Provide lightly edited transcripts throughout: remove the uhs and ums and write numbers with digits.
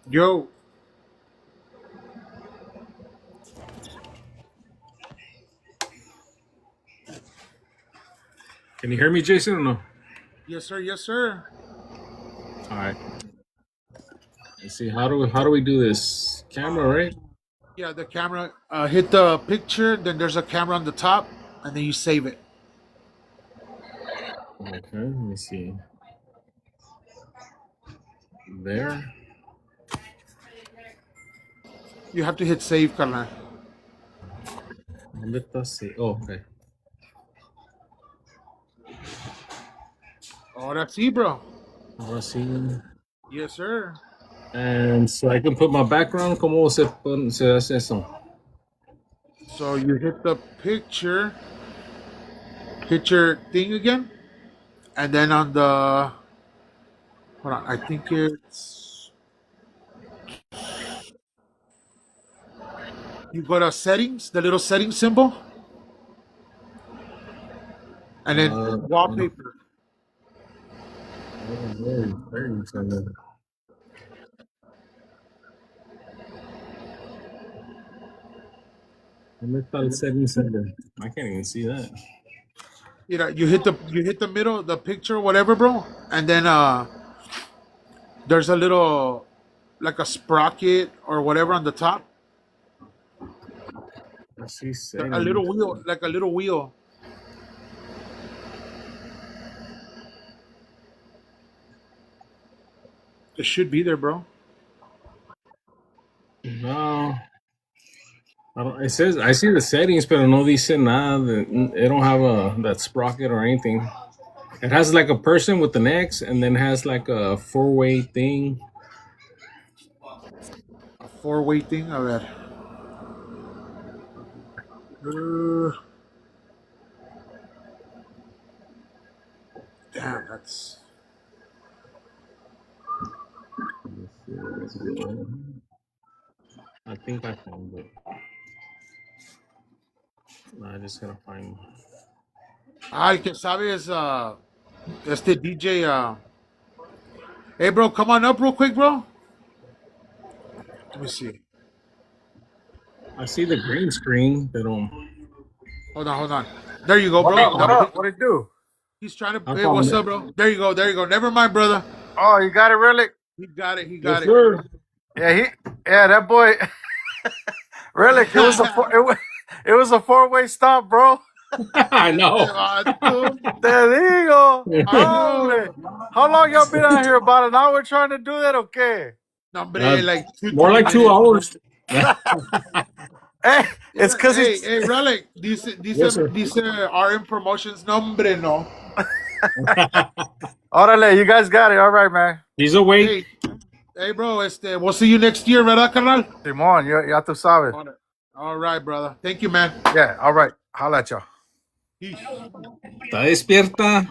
Yo, Can you hear me, Jason, or no? yes sir, yes sir. All right. Let's see. How do we do this? Camera, right? Yeah, the camera. Hit the picture. Then there's a camera on the top, and then you save it. Okay. Let me see. There. You have to hit save, carnal. Let us see. Oh, okay. Oh, that's it, bro. Let's see. Yes sir. And so I can put my background. ¿Cómo se hace eso? So you hit the picture thing again, and then on the hold on. I think it's you go to settings, the little settings symbol, and then wallpaper. Very. ¿Dónde está el setting center? I can't even see that. You know, you hit the middle, the picture, whatever, bro, and then there's a little like a sprocket or whatever on the top. I see A little settings. wheel, like a little wheel. It should be there, bro. No. I don't, it says I see the settings, but no dice nada. It don't have that sprocket or anything. It has like a person with an X, and then has like a four-way thing. A four-way thing. All right. Damn, that's. I think I found it. I just gotta find. El que sabe es este DJ. Hey, bro, come on up real quick, bro. Let me see. I see the green screen. They don't. Hold on. There you go, bro. What up? What No, up? What it do? he's trying I to. Hey, found what's it. up, bro? There you go. There you go. Never mind, brother. Oh, you got it, really? He got it. He Yes, got it. sir. Yeah, that boy. Really, it was a four-way stop, bro. I know. There you go. I know. How long y'all been out here? About an hour trying to do that? Okay. Hombre, like More 2 like 2 minutes. hours. Hey, it's because Hey, he's. hey, Relic. Yes, sir. Dice RM Promotions. Nombre, no. Orale, you guys got it. All right, man. He's awake. Hey, bro. We'll see you next year, ¿verdad, carnal? Simón, ya tú sabes. All right, brother. Thank you, man. Yeah, all right. Holla at y'all. Peace. Está despierta.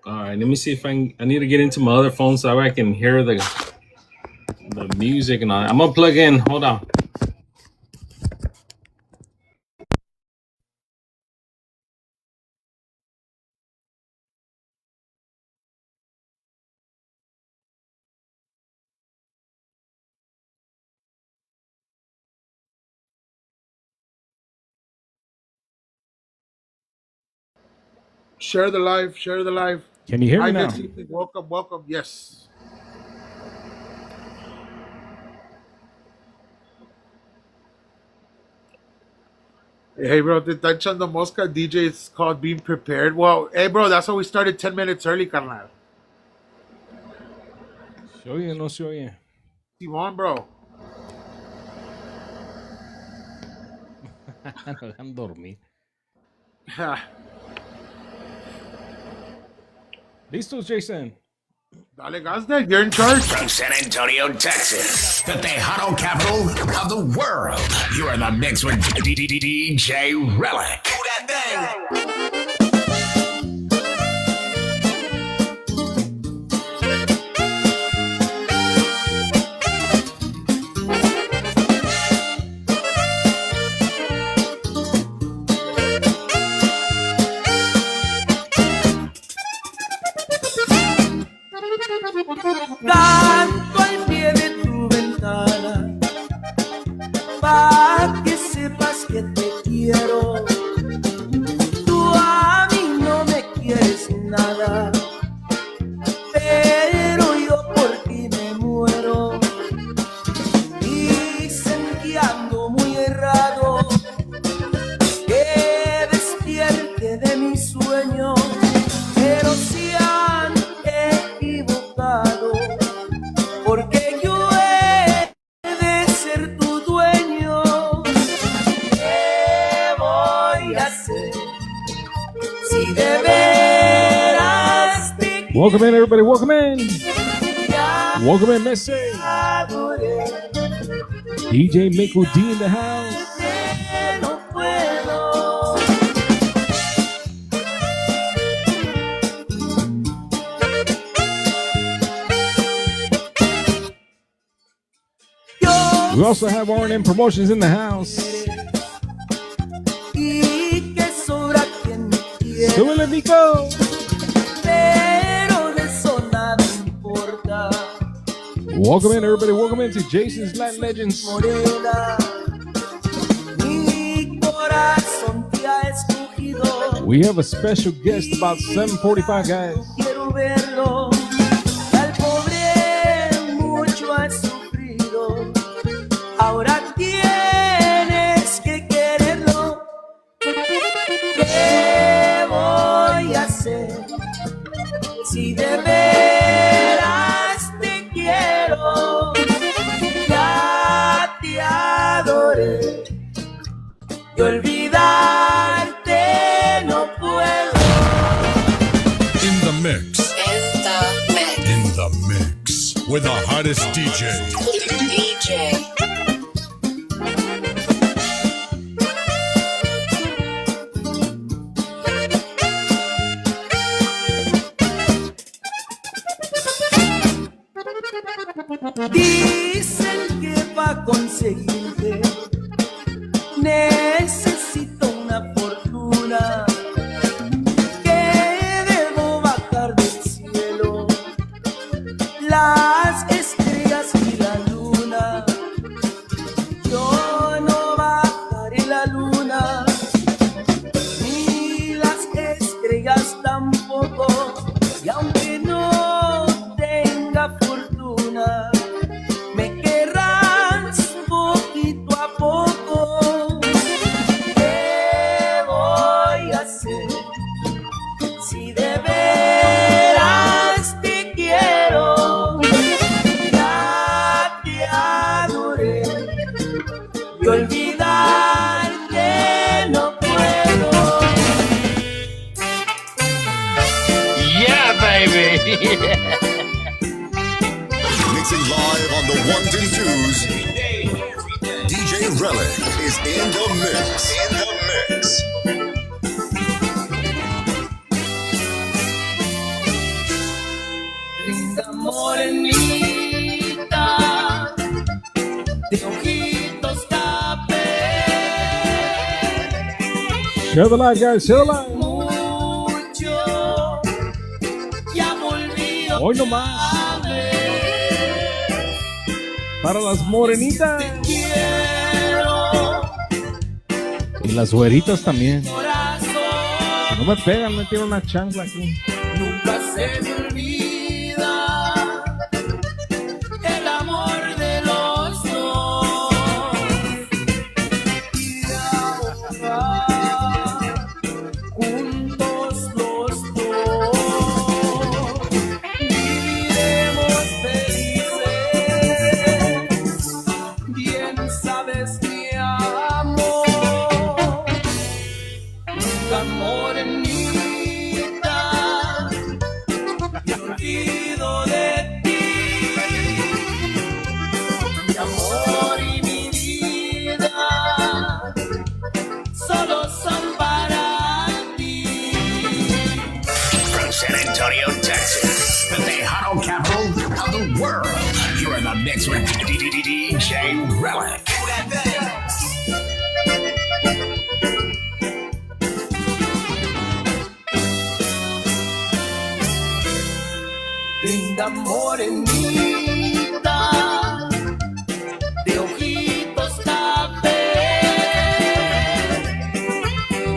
All right, let me see if I need to get into my other phone so that way I can hear the music and all that. I'm gonna plug in. Hold on. Share the live. Share the live. Can you hear Hi, me now? Betsy. Welcome, welcome. Yes. Hey, bro. Te está echando mosca. DJ, it's called being prepared. Well, hey, bro. That's why we started 10 minutes early, carnal. ¿Se oye o no se oye? Simón, bro. No dejan dormir. ¿Listos, Jason? Dale, Gazda. You're in charge. From San Antonio, Texas, the Tejano capital of the world. You are in the mix with DJ Relic. Do that thing. Canto al pie de tu ventana, pa' que sepas que te quiero. Tú a mí no me quieres nada, pero yo por ti me muero. Dicen que ando muy errado, que despierte de mi sueño, pero se han equivocado, porque yo he de ser tu dueño. ¿Qué voy a hacer si de veras te Welcome in, everybody. Welcome in. ya Welcome in, Messi. adoré? DJ Miko D in the house. No puedo. We also have R&M Promotions in the house. Y que sobra quien me quiere, Súbele, Miko. pero de eso nada importa. Welcome in, everybody. Welcome in to Jason's Latin Legends. Morena, mi corazón te ha escogido. We have a special guest about 7:45, guys. Quiero verlo. Al pobre mucho ha sufrido. Ahora tienes que quererlo. ¿Qué voy a hacer si de veras te quiero? Ya te adoré y olvidarte no puedo. In the mix. In the mix. With the hottest DJ. Dicen que para conseguirte necesito una fortuna, que debo bajar del cielo las estrellas y la luna. Yo no bajaré la luna, ni las estrellas tampoco, y aunque no tenga fortuna, me querrás poquito a poco. ¿Qué voy a hacer si de veras te quiero? Ya te adoré y olvidarte no puedo. Yeah, baby. Mixing live on the ones and twos. DJ Relic is in the mix. In the mix. Linda morenita de ojitos café, Share the live, guys. Share the live. mucho ya volví Hoy nomás. a ver. Para las morenitas. Quiero Y las güeritas también. corazón, No me pegan, me tiene una chancla aquí. nunca se me olvida el amor de los dos. Y ahora, juntos los dos, viviremos felices. Bien sabes mi amor, nunca morenita, me olvido de ti. Mi amor y mi vida solo son para ti. From San Antonio, Texas, the Tejano capital of the world. You're in the mix with DJ Relic. Ven linda morenita, de ojitos café.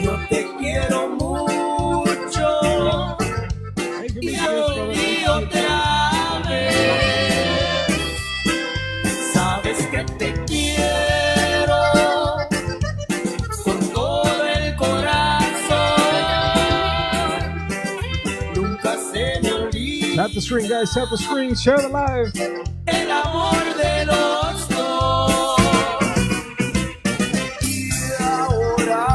Yo te quiero mucho y otra vez. Sabes que te quiero con todo el corazón. Nunca se me olvida. Tap the screen, guys. Tap the screen. Share the live. El amor de los dos. Y ahora,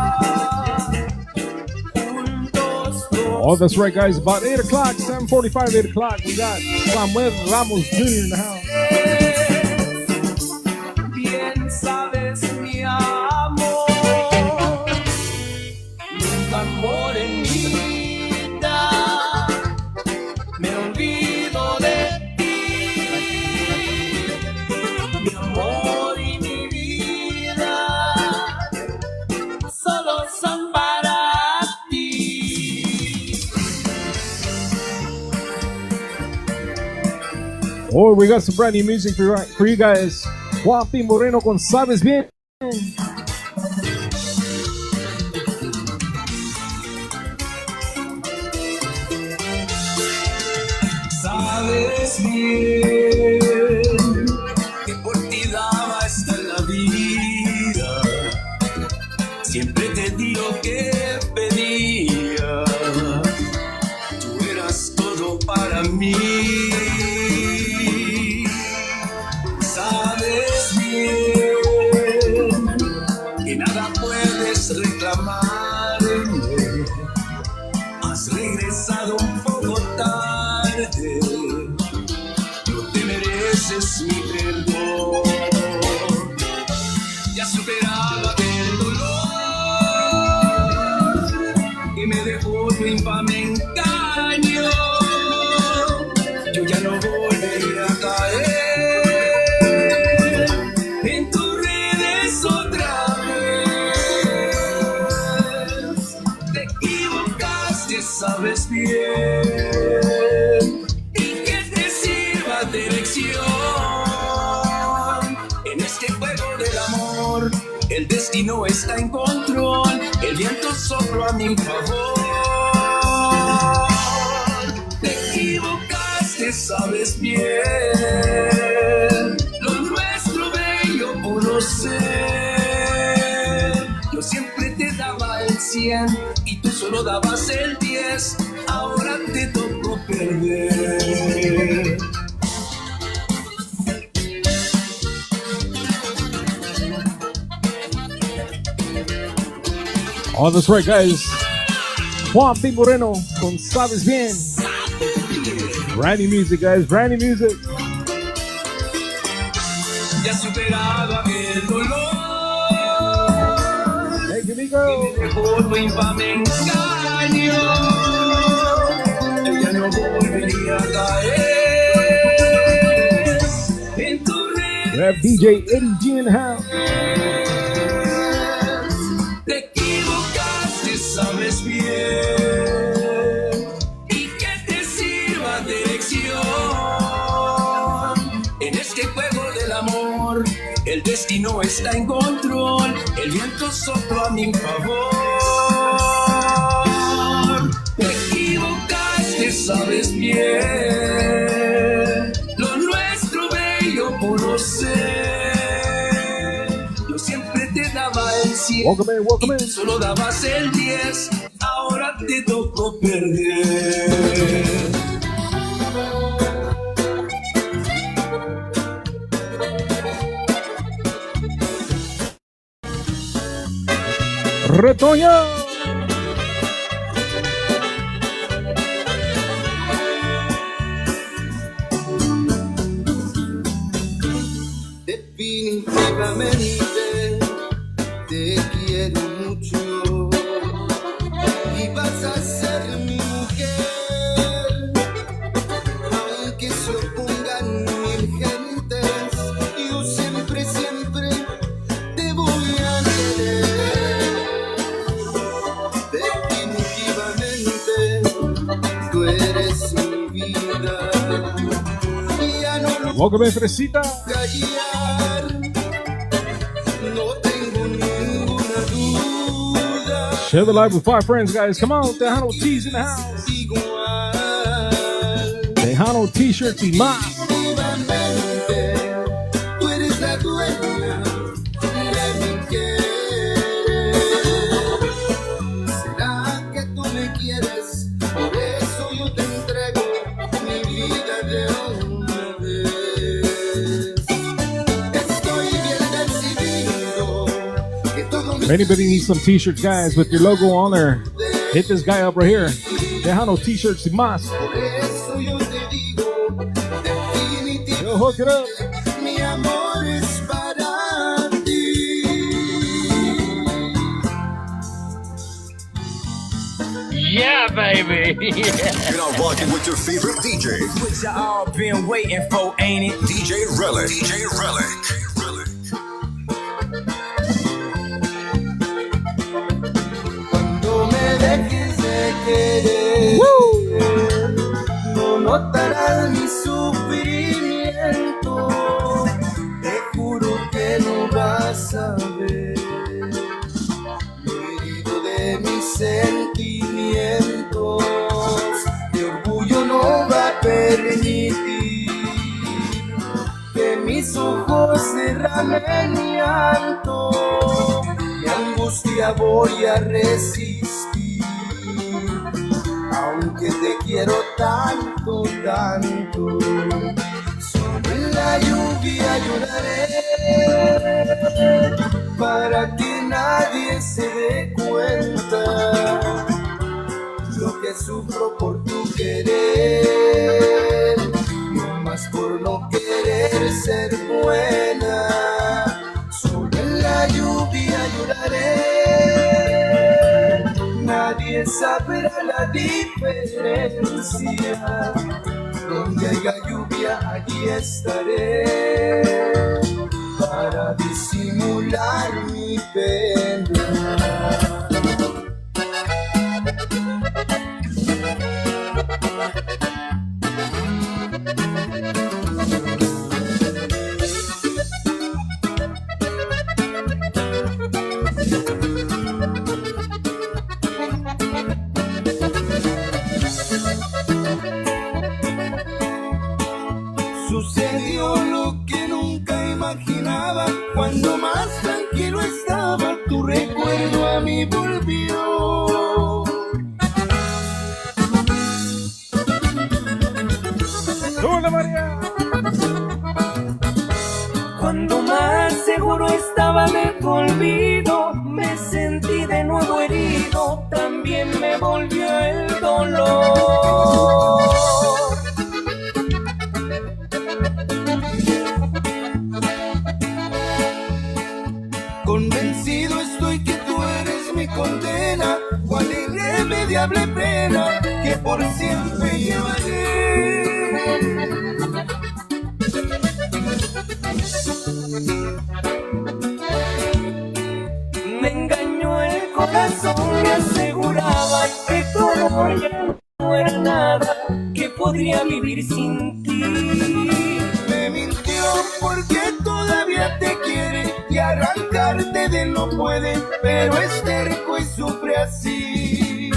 juntos dos. Oh, that's right, guys. About 8 o'clock, 7:45, 8 o'clock. We got Samuel Ramos Jr. in the house. Bien sabes, mi amor, nunca morenita, me olvido de ti. Mi amor y mi vida solo son para ti. Oh, we got some brand new music for you guys. Juan P. Moreno con Sabes Bien. Sabes bien que por ti daba hasta la vida. Siempre te di lo que pedía. Tú eras todo para mí. Sabes bien que nada puedes reclamarme. Has regresado un poco tarde. No te mereces mi perdón. Ya superaba el dolor que me dejó tu infame engaño. Yo ya no volveré a caer en tus redes otra vez. Te equivocaste, sabes bien, y que te sirva de lección. En este juego del amor, el destino está en control. El viento sopló a mi favor. Te equivocaste, sabes bien. Lo nuestro bello pudo ser. Yo siempre te daba el 100 y tú solo dabas el 10. Ahora te tocó perder. Oh, that's right, guys. Juan P. Moreno con Sabes Bien. Brand new music, guys. Brand new music. Ya superado aquel dolor. Thank you, Que Nico. me dejó tu infame engaño. Yo ya no volvería a caer en tu red. We have DJ Eddie G in the house. Te equivocaste, sabes bien, y que te sirva de lección. En este juego del amor, el destino está en control. El viento sopló a mi favor. Te equivocaste, sabes bien. Lo nuestro bello pudo ser. Yo siempre te daba el 100. Welcome in, welcome Y tú in. solo dabas el 10. Ahora te tocó perder. Retoño. Definitivamente te quiero mucho y vas a ser mi mujer, aunque se opongan mil gentes, yo siempre, siempre te voy a querer. Definitivamente tú eres mi vida. Welcome in, Fresita. callar. No tengo ninguna duda. Share the live with 5 friends, guys. Come on, Tejano T's in the house. Igual. Tejano T-shirts y más. Nuevamente, tú eres la dueña de mi querer. ¿Será que tú me quieres? Por eso yo te entrego mi vida de una vez. Estoy bien decidido que todo mi If anybody needs some T-shirts, guys, with your logo on there, hit this guy up right here. Tejano T-shirts y más. por eso yo te digo, definitivamente. Yo, hook it up. Mi amor es para ti. Yeah, baby. You're now rocking with your favorite DJ, What y'all been waiting for, ain't it? DJ Relic. DJ Relic. Cuando me dejes de querer, no notarás mi sufrimiento. Te juro que no vas a ver lo herido de mis sentimientos. Mi orgullo no va a permitir que mis ojos derramen llanto. Mi angustia voy a resistir, aunque te quiero tanto, tanto. Sobre la lluvia lloraré para que nadie se dé cuenta lo que sufro por tu querer, no más por no querer ser buena. Sobre la lluvia lloraré, nadie sabrá la diferencia. Donde haya lluvia, allí estaré para disimular mi pena. Sucedió lo que nunca imaginaba. Cuando más tranquilo estaba, tu recuerdo a mí volvió. ¡Hola, María! Cuando más seguro estaba de tu olvido, me sentí de nuevo herido, también me volvió el dolor. Convencido estoy que tú eres mi condena, cual irremediable pena que por siempre llevaré. Me engañó el corazón, me aseguraba que tu amor ya no era nada, que podría vivir sin ti. Me mintió porque todavía te quiere y arrancarte de él no puede, pero es terco y sufre así.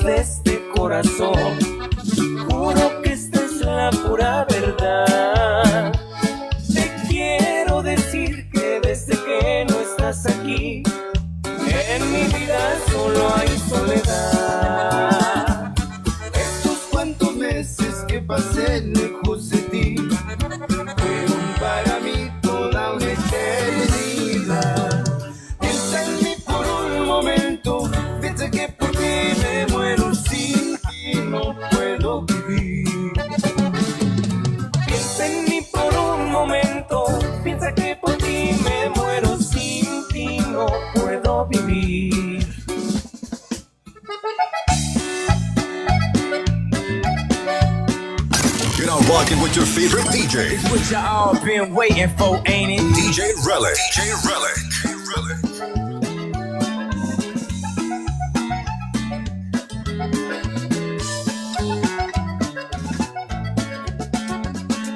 De este corazón, juro que esta es la pura verdad. Te quiero decir que desde que no estás aquí, en mi vida solo hay soledad. Estos cuantos meses que pasé lejos de ti fueron para mí toda una eternidad. Piensa en mí por un momento, piensa que rocking with your favorite DJ. It's what you all been waiting for, ain't it? DJ Relic. DJ Relic.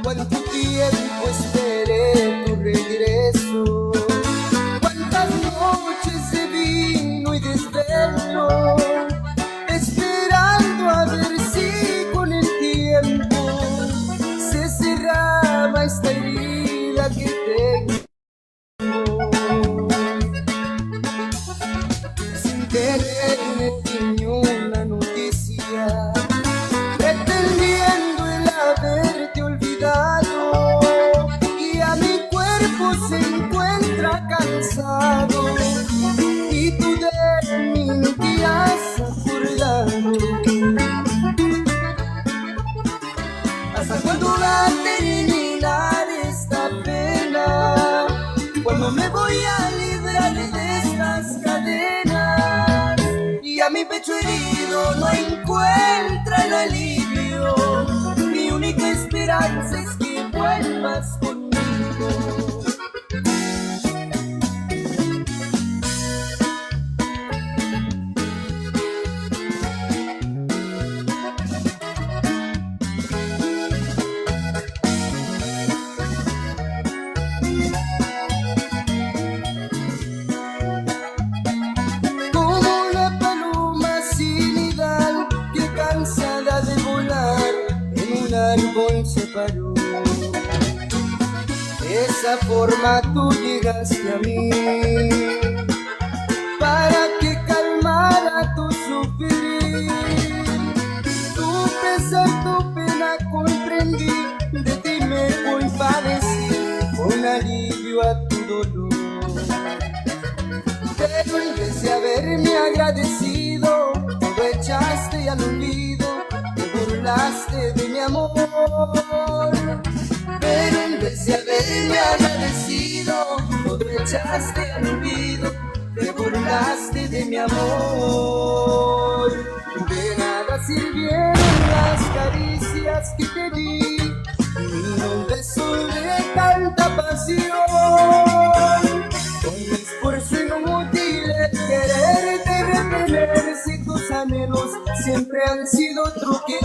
Cuánto tiempo esperé tu regreso, cuántas noches de vino y desvelo, esperando a ver si con el tiempo se cerraba esta herida que tengo. Sin tener ni una noticia, pretendiendo el haberte olvidado, y a mi cuerpo se encuentra cansado, y tú de mí no te has acordado. ¿Hasta cuándo va a terminar esta pena? ¿Cuándo me voy a librar de estas cadenas? Y a mi pecho herido no encuentra el alivio. Mi única esperanza es que vuelvas conmigo. Como una paloma sin idal que cansada de volar en un árbol se paró. De esa forma tú llegaste a mí para que calmara tu sufrir. Tu pesar, tu pena comprendí, de ti me compadecí con alivio a tu dolor. Pero en vez de haberme agradecido, todo echaste al olvido, te burlaste de mi amor. Pero en vez de haberme agradecido, todo echaste al olvido, te burlaste de mi amor. De nada sirvieron las caricias que te di, ni un beso de tanta pasión. Con mi esfuerzo inútil de quererte retener, si tus anhelos siempre han sido otro querer.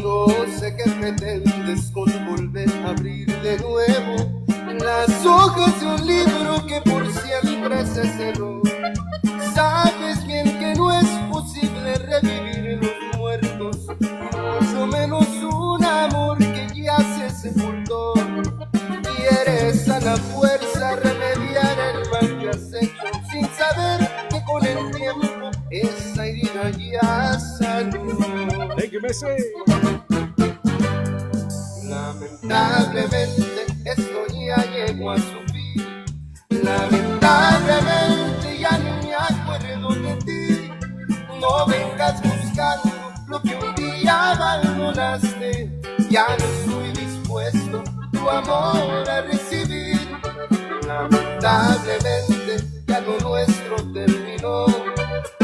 No sé qué pretendes con volver a abrir de nuevo las hojas de un libro que por siempre se cerró. Sabes bien que no es posible revivir los muertos, mucho menos un amor que ya se sepultó. Quieres a la fuerza remediar el mal que has hecho, sin saber que con el tiempo esa herida ya sanó. Lamentablemente esto ya llegó a su fin. Lamentablemente ya no me acuerdo de ti. No vengas buscando lo que un día abandonaste. Ya no estoy dispuesto tu amor a recibir. Lamentablemente ya lo nuestro terminó.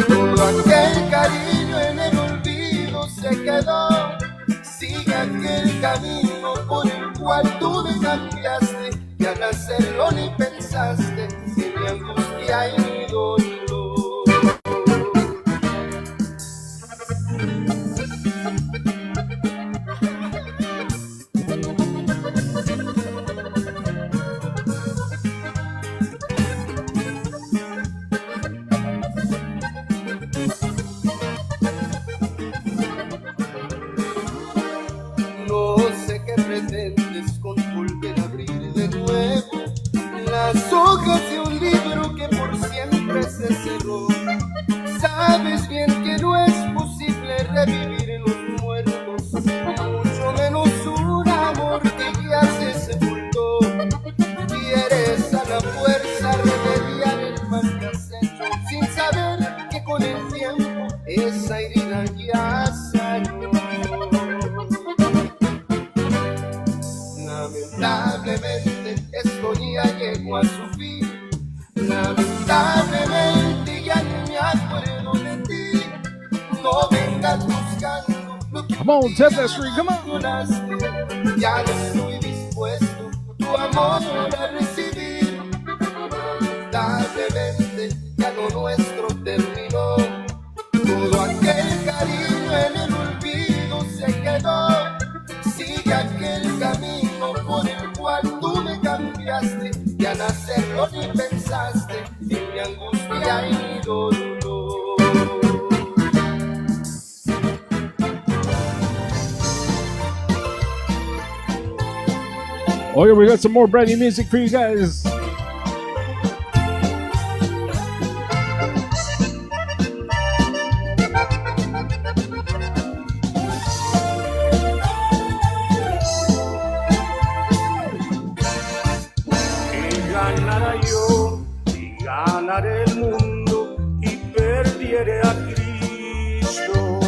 Todo aquel cariño en el olvido se quedó. Sigue aquel camino por el cual tú me cambiaste, y al hacerlo ni pensaste en mi angustia y mi dolor. No sé qué pretendes con volver a abrir de nuevo las hojas Lamentablemente ya no me acuerdo de ti. No vengas buscando lo que Come on, tap that street, come on. mencionaste. Ya no estoy dispuesto tu amor a recibir. Lamentablemente ya lo nuestro terminó. Todo aquel cariño en el olvido se quedó. Sigue aquel camino por el cual tú me cambiaste. Y al hacerlo ni pensaste en mi angustia y mi dolor. Oh yeah, we got some more brand new music for you guys. Ganara yo y ganaré el mundo y perdiere a Cristo.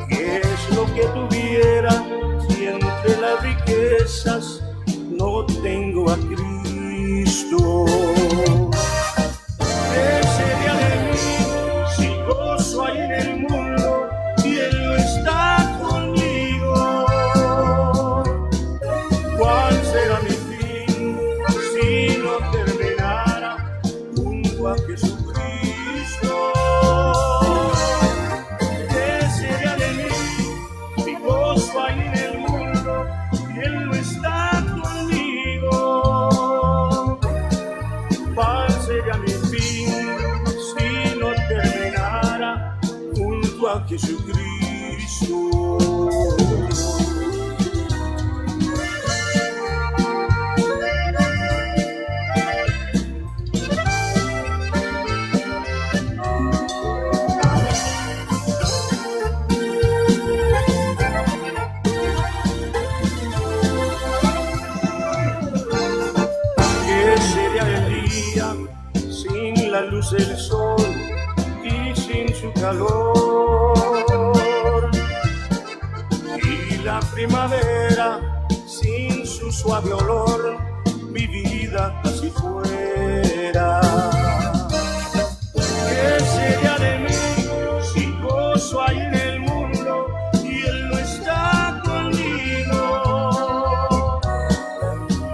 ¿Qué es lo que tuviera si entre las riquezas no tengo a Cristo? ¿Qué sería de mí si gozo hay en el mundo y Él no está conmigo? ¿Cuál será mi fin si no terminara junto a Jesucristo? ¿Qué sería de mí si gozo hay en el mundo y Él no está conmigo? ¿Cuál sería mi fin si no terminara junto a Jesucristo? La luz del sol y sin su calor, y la primavera sin su suave olor, mi vida así fuera. ¿Qué sería de mí si gozo hay en el mundo y Él no está conmigo?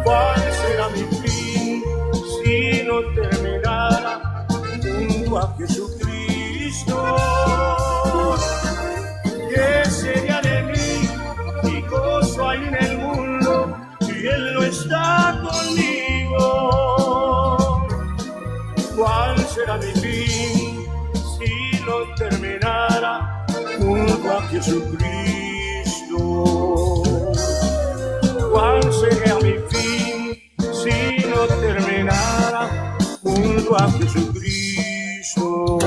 ¿Cuál será mi fin si no terminara a Jesucristo? ¿Qué sería de mí si gozo hay en el mundo y Él no está conmigo? ¿Cuál será mi fin si no terminara junto a Jesucristo? ¿Cuál sería mi fin si no terminara junto a Jesucristo?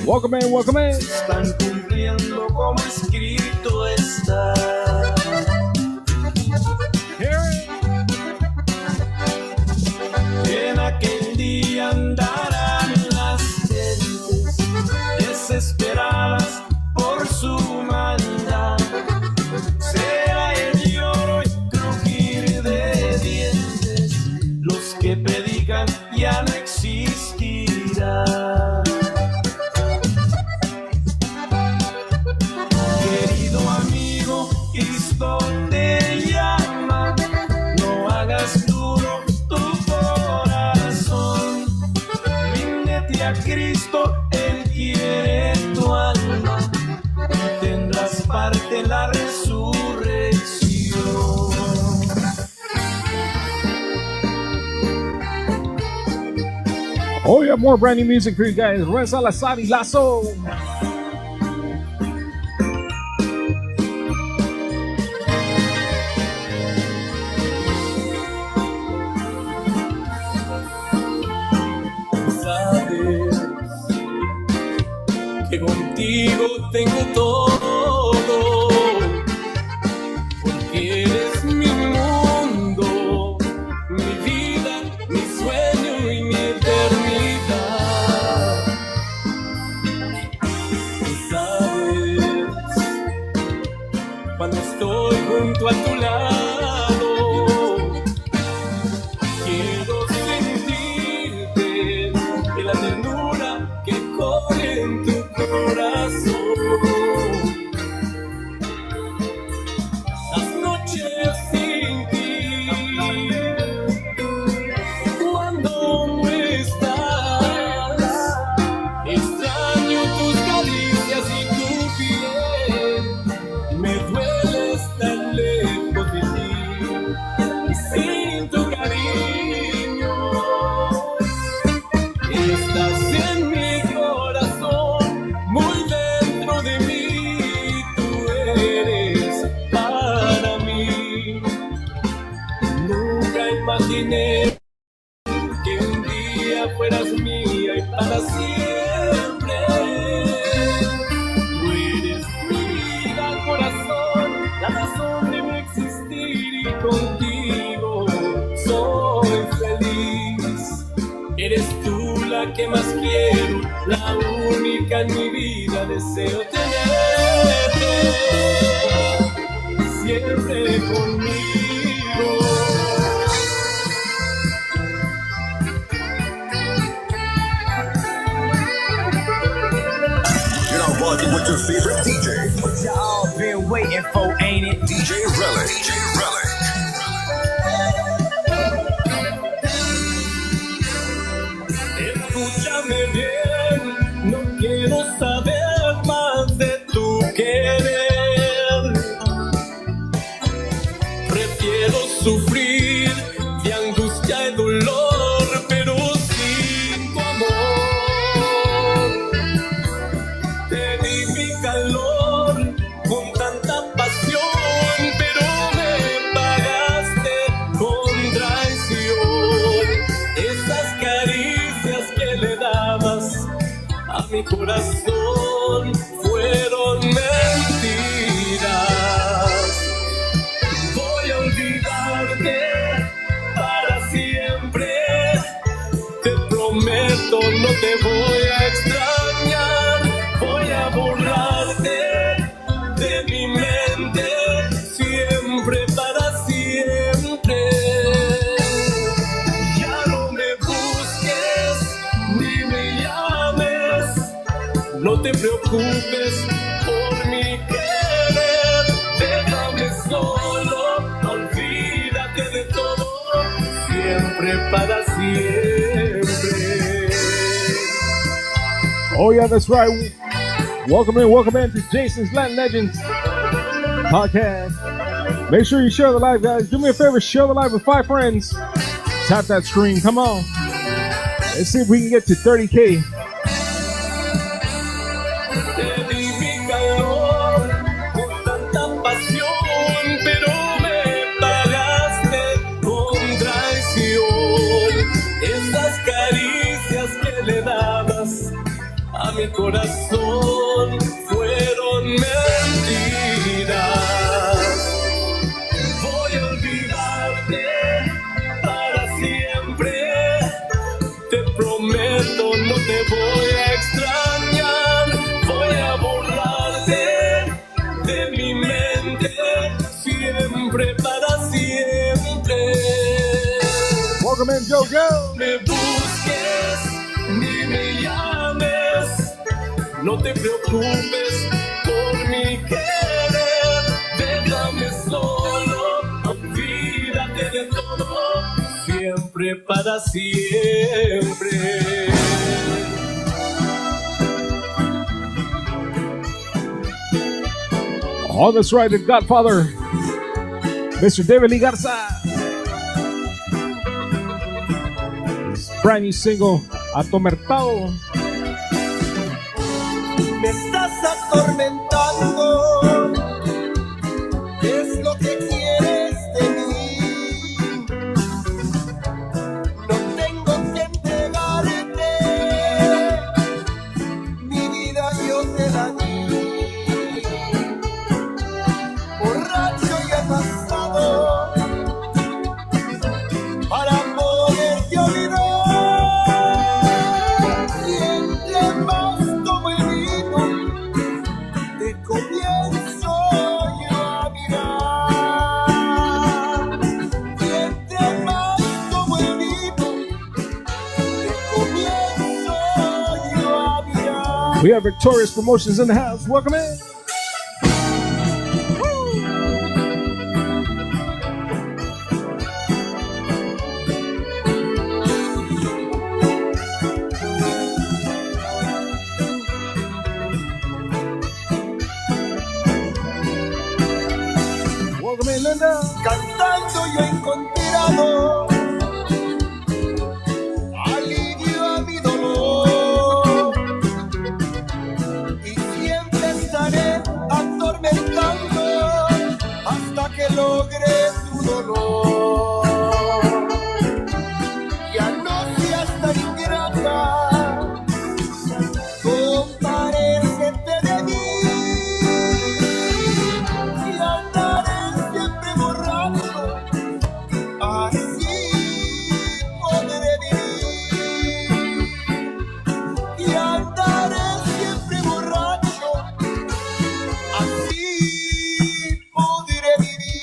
Welcome in, welcome in. Están cumpliendo como escrito está. En aquel día andarán las gentes desesperadas por su maldad. Será el lloro y crujir de dientes. Los que predican ya no existirán. Cristo te llama, no hagas duro tu corazón. Ríndete a Cristo, Él quiere tu alma y tendrás parte en la resurrección. Oh, yeah, more brand new music for you guys. Ren Salazar y Lazo. Sabes que contigo tengo todo, porque eres mi mundo, mi vida, mi sueño y mi eternidad. Sabes, cuando estoy junto a tu lado, quiero sentirte en la ternura que corre en tu corazón. Las noches sin ti, cuando no estás, extraño tus caricias y tu piel. Me duele estar lejos de ti y sin tu cariño. Estás en mi corazón, muy dentro de mí. Tú eres para mí. Nunca imaginé que un día fueras mía y para siempre. Tú eres mi vida, corazón, la razón de mi existir, y contigo soy feliz. Eres tú la que más quiero, la única en mi vida. Deseo tenerte siempre conmigo. You're now rocking with your favorite DJ, What y'all been waiting for, ain't it? DJ Relic. DJ Relic. Escúchame bien, no quiero saber más de tu querer. Prefiero sufrir de angustia y dolor, pero sin tu amor. Te di mi calor con tanta pasión, pero me pagaste con traición. Esas caricias que le dabas a mi corazón fueron mentiras. Voy a olvidarte para siempre. Te prometo, no te voy a extrañar. Voy a borrarte de mi mente siempre, para siempre. Ya no me busques ni me llames. No te preocupes por mi querer. Déjame solo, olvídate de todo, siempre, para siempre. Oh, yeah, that's right. Welcome in to Jason's Latin Legends podcast. Make sure you share the live, guys. Do me a favor, share the live with 5 friends. Tap that screen. Come on. Let's see if we can get to 30K. Te di mi calor con tanta pasión, pero me pagaste con traición. Esas caricias que le dabas a mi corazón fueron mentiras. Voy a olvidarte para siempre. Te prometo, no te voy a extrañar. Voy a borrarte de mi mente siempre, para siempre. Welcome in, JoJo. Me busques ni me llames. No te preocupes por mi querer. Déjame solo, olvídate de todo, siempre, para siempre. Oh, that's right, the Godfather, Mr. David Lee Garza. His brand new single, Atomertado. Me estás atormentando. ¿Qué es lo que quieres de mí? No tengo que entregarte. Mi vida yo te la di. Borracho y pasado para poderte olvidar. Y entre más tomo el vino, te comienzo yo a mirar. Y entre más tomo el vino, te comienzo yo a mirar. We have Victorious Promotions in the house. Welcome in. Welcome in, Linda. Cantando yo he encontrado alivio a mi dolor. Y siempre estaré atormentando hasta que logre tu dolor. Ya no seas tan ingrata, compadécete de mí. Y andaré siempre borracho, así podré vivir. Y andaré siempre borracho, así podré vivir.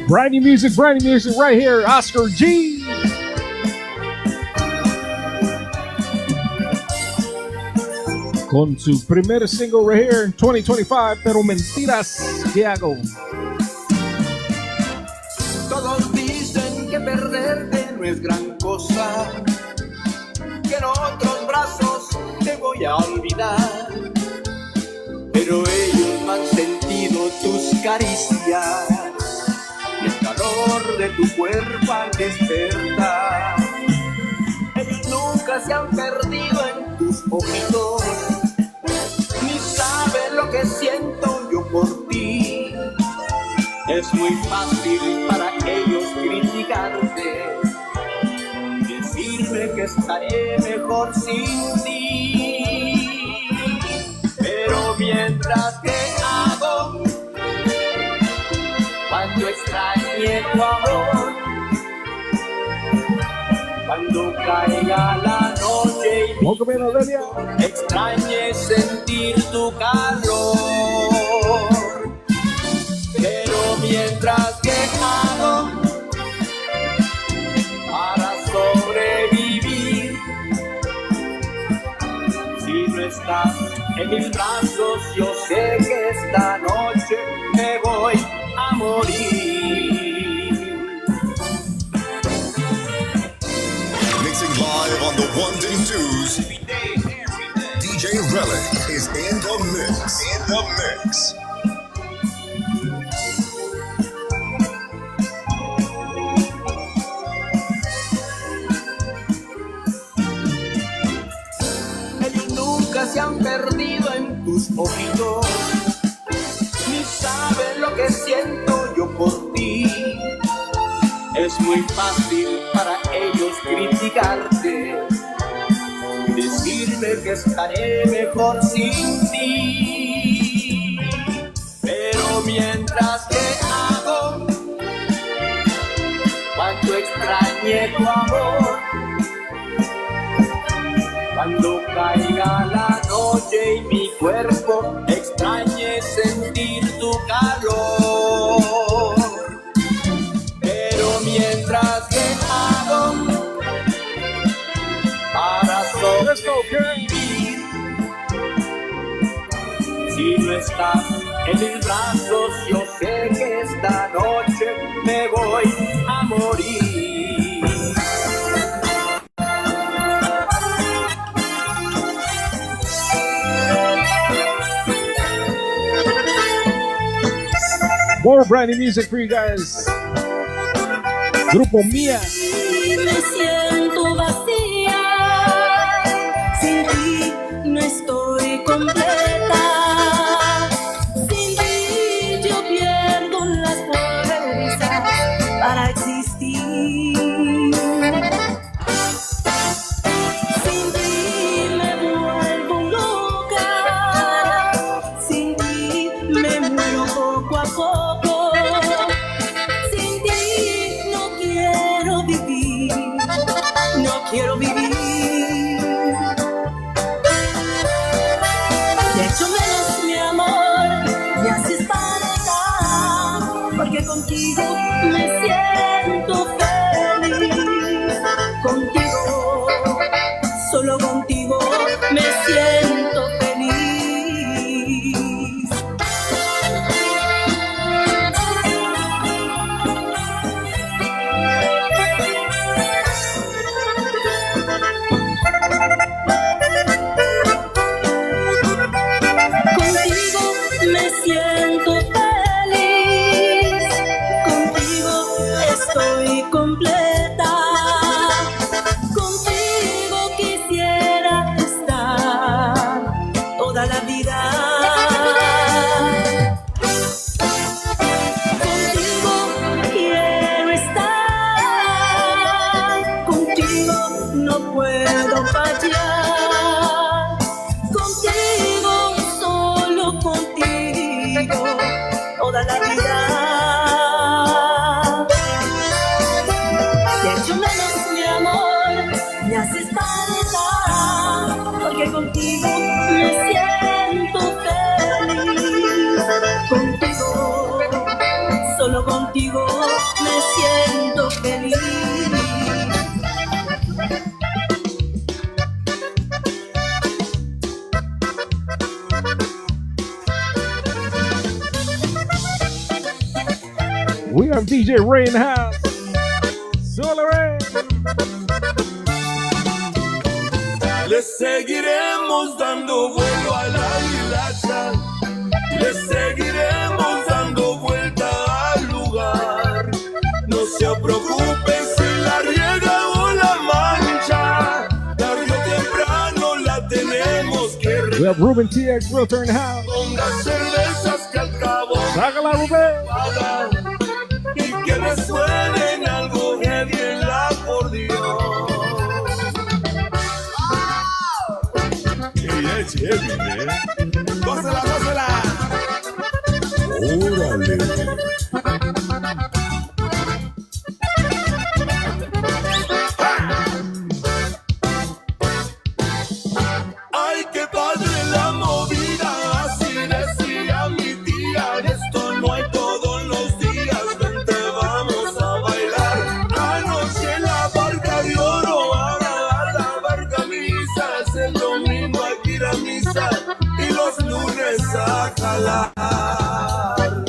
Brand new music right here. Oscar G. Con su primer single right here in 2025, Pero Mentiras que hago. Todos dicen que perderte no es gran cosa, que en otros brazos te voy a olvidar. Pero ellos no han sentido tus caricias y el calor de tu cuerpo al despertar. Ellos nunca se han perdido en tus ojitos, ni saben lo que siento yo por ti. Es muy fácil para ellos criticarte, decirme que estaré mejor sin ti. Pero mientras que hago, cuando extrañe tu amor, cuando caiga la noche y Welcome in, Olivia. extrañe sentir tu calor. Pero mientras que hago para sobrevivir, si no estás en mis brazos, yo sé que esta noche me voy a morir. Mixing live on the ones and twos. DJ Relic is in the mix. In the mix. Ellos nunca se han perdido en tus ojitos, ni saben lo que siento yo por ti. Es muy fácil para ellos criticarte, decirme que estaré mejor sin ti. Pero mientras que hago, cuando extrañe tu amor, cuando caiga la noche y mi cuerpo extrañe sentir tu calor. Pero mientras que hago para sobrevivir, si no estás en mis brazos, yo sé que esta noche me voy a morir. More brand new music for you guys. Grupo Mía. Me siento vacía, sin ti no estoy completa, sin ti yo pierdo las fuerzas para existir. Sin ti me vuelvo loca, sin ti me muero poco a poco. Sin ti no quiero vivir, no quiero vivir. De hecho menos mi amor, me haces falta, porque contigo me siento feliz. Contigo, solo contigo me siento feliz. Contigo me siento feliz, contigo estoy completa, contigo quisiera estar toda la vida. Contigo quiero estar, contigo no puedo fallar, contigo, solo contigo, toda la vida. De hecho menos mi amor, me haces falta, porque contigo me siento feliz. Contigo, solo contigo me siento feliz. We have DJ Ray in the house. Solo Ray. Le seguiremos dando vuelo a la hilacha, le seguiremos dando vuelta al lugar. No se preocupe si la riega o la mancha, tarde o temprano la tenemos que We have Ruben TX Realtor in the house. Ponga cervezas que al cabo Sácala, Ruben. paga, y que me suenen algo heavy en la acordeón. Ella es heavy, ¿eh? ¡Gózala, gózala! ¡Órale! ¡Ay, qué padre la movida! Así decía mi tía. Esto no hay todos los días. Vente, vamos a bailar. Anoche en la barca de oro, ahora a lavar camisas. El domingo hay que ir a misa y los lunes a jalar.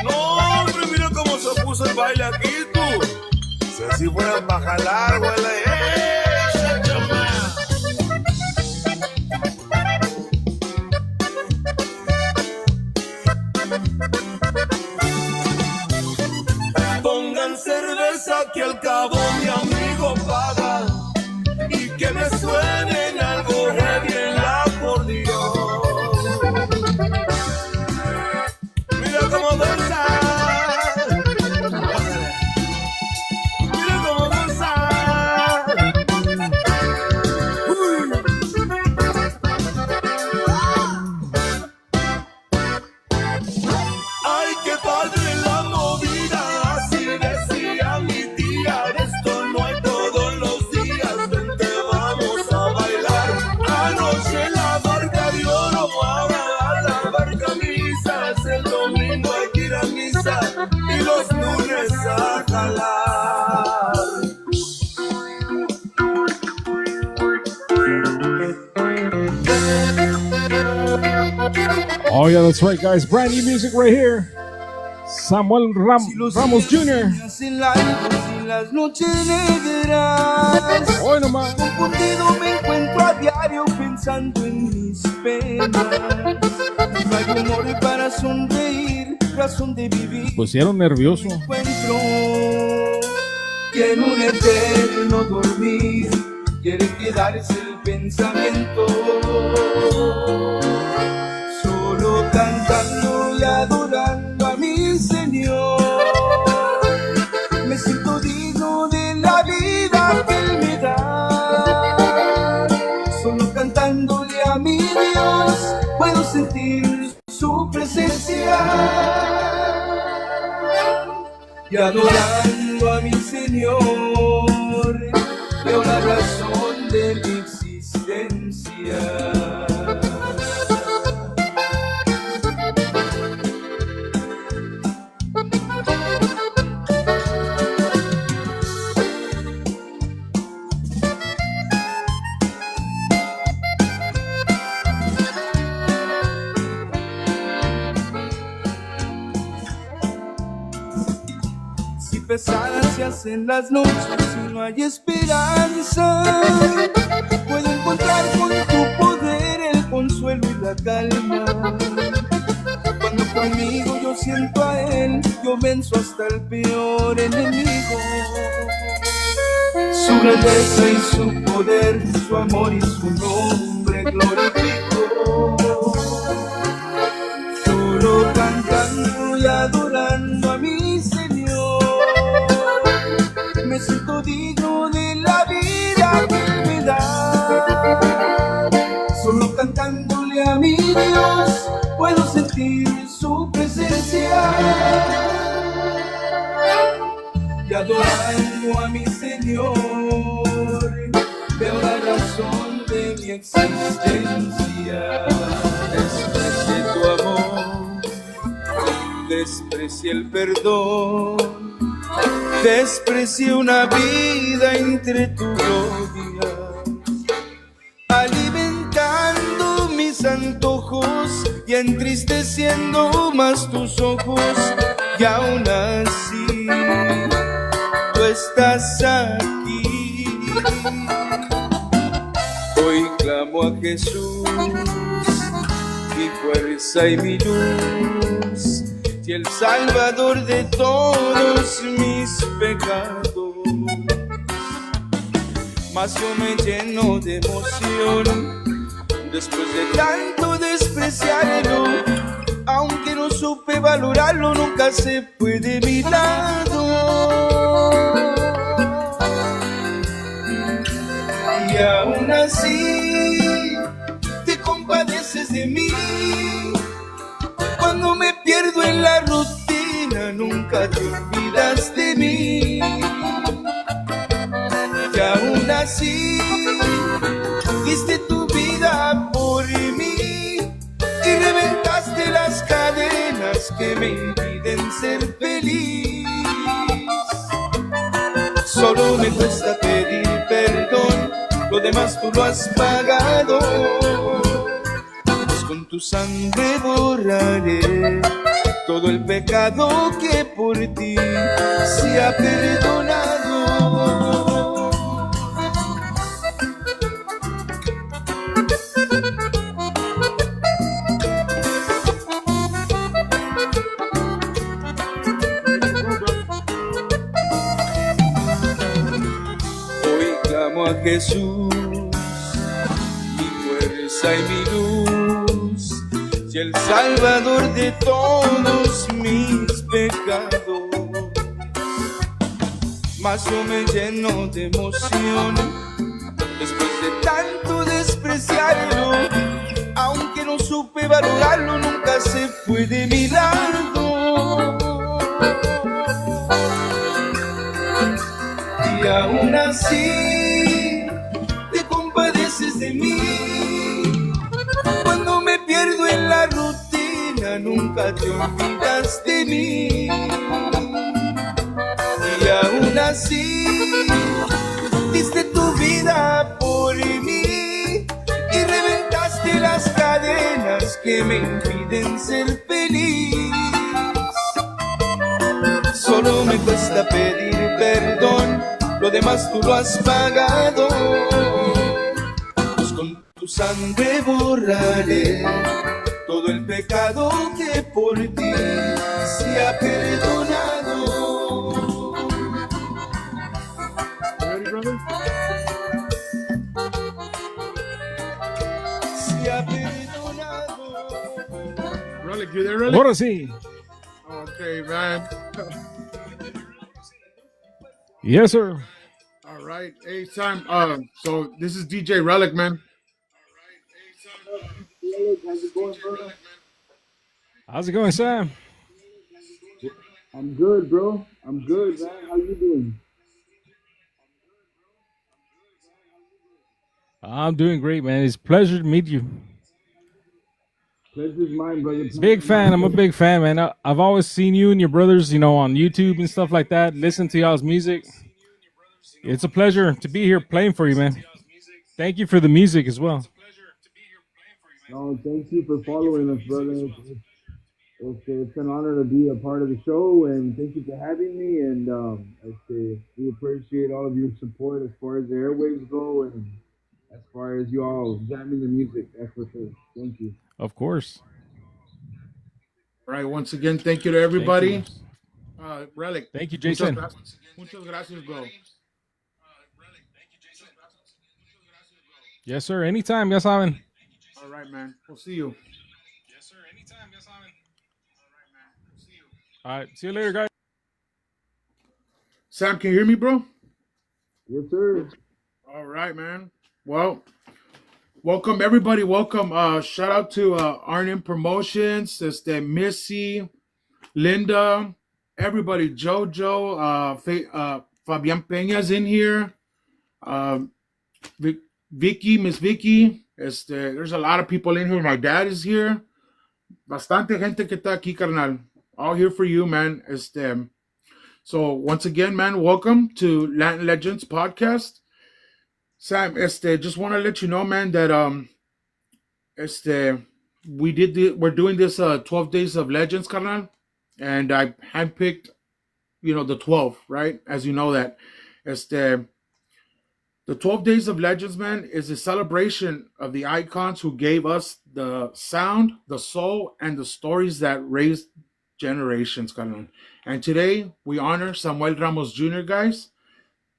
No, hombre, mira cómo se puso el baile aquí, tú. Si así fueran para jalar, güey. Pongan cerveza que al cabo mi amigo paga, y que me suenen algo heavy en la acordeón. Mira cómo danza, mira cómo danza. Ay, qué padre la movida, así decía mi tía. Esto no hay todos los días. Vente, vamos a bailar. Anoche en la barca de oro, ahora a lavar camisas. El domingo hay que ir a misa y los lunes a jalar. Oh, yeah, that's right, guys. Brand new music right here. Samuel Ramos Jr. En las noches negras, Hoy nomás. confundido me encuentro a diario pensando en mis penas. No hay humor para sonreír, razón de vivir. Pusieron nervioso. Encuentro que en un eterno dormir quiere quedarse el pensamiento. Solo cantando y adorando a mi Señor, me siento digno de la vida que Él me da. Solo cantándole a mi Dios puedo sentir su presencia. Y adorando a mi Señor veo la razón de mi existencia. Pesadas se hacen las noches y no hay esperanza, puedo encontrar con tu poder el consuelo y la calma. Cuando conmigo yo siento a Él, yo venzo hasta el peor enemigo. Su grandeza y su poder, su amor y su nombre glorifico. Solo cantando y adorando a mi Señor, me siento digno de la vida que Él me da. Solo cantándole a mi Dios puedo sentir su presencia. Y adorando a mi Señor veo la razón de mi existencia. Desprecié tu amor, desprecié el perdón, desprecié una vida entre tu gloria, alimentando mis antojos y entristeciendo más tus ojos. Y aún así tú estás aquí. Hoy clamo a Jesús, mi fuerza y mi luz, y el Salvador de todos mis pecados. Mas yo me lleno de emoción después de tanto despreciarlo. Aunque no supe valorarlo, nunca se fue de mi lado. Y aún así te compadeces de mí. Cuando me pierdo en la rutina, nunca te olvidas de mí. Y aún así diste tu vida por mí y reventaste las cadenas que me impiden ser feliz. Solo me cuesta pedir perdón, lo demás tú lo has pagado. Pues con tu sangre borraré todo el pecado que por ti se ha perdonado. Hoy clamo a Jesús, mi fuerza y mi luz, y el Salvador de todos mis pecados. Mas yo me lleno de emoción después de tanto despreciarlo. Aunque no supe valorarlo, nunca se fue de mi lado. Y aún así te compadeces de mí. Cuando me pierdo en la rutina, nunca te olvidas de mí. Y aún así diste tu vida por mí y reventaste las cadenas que me impiden ser feliz. Solo me cuesta pedir perdón, lo demás tú lo has pagado. Pues con tu sangre borraré todo el pecado que por ti se ha perdonado. brother? Relic, you there, Relic? Ahora sí. Okay, man. Yes, sir. All right. Hey, Sam. So this is DJ Relic, man. Relic, how's it going, brother? How's it going, Sam? I'm good, bro. I'm good, man. How you doing? I'm doing great, man. It's a pleasure to meet you. Pleasure's mine, brother. Big fan. I'm a big fan, man. I've always seen you and your brothers, on YouTube and stuff like that. Listen to y'all's music. It's a pleasure to be here playing for you, man. Thank you for the music as well. No, thank you for following us, brother. It's an honor to be a part of the show, and thank you for having me. And we appreciate all of your support as far as the airwaves go, and as far as you all jamming the music. That's for sure. Thank you. Of course. All right. Once again, thank you to everybody. Relic. Thank you, Jason. Muchas gracias, bro. Yes, sir. Anytime, ya saben. All right, man. We'll see you. Yes, sir. Anytime, ya saben. All right. See you later, guys. Sam, can you hear me, bro? Yes, sir. All right, man. Well, welcome everybody. Welcome. Shout out to R&M Promotions. Missy, Linda, everybody. Jojo, Fabian Peña's in here. Vicky, Miss Vicky. There's a lot of people in here. My dad is here. Bastante gente que está aquí, carnal. All here for you, man. So once again, man, welcome to Latin Legends Podcast. Sam, just want to let you know, man, that we're doing this 12 days of Legends, carnal, and I handpicked, the 12, right? As you know that, the 12 days of Legends, man, is a celebration of the icons who gave us the sound, the soul, and the stories that raised generations, carnal. And today we honor Samuel Ramos Jr., guys,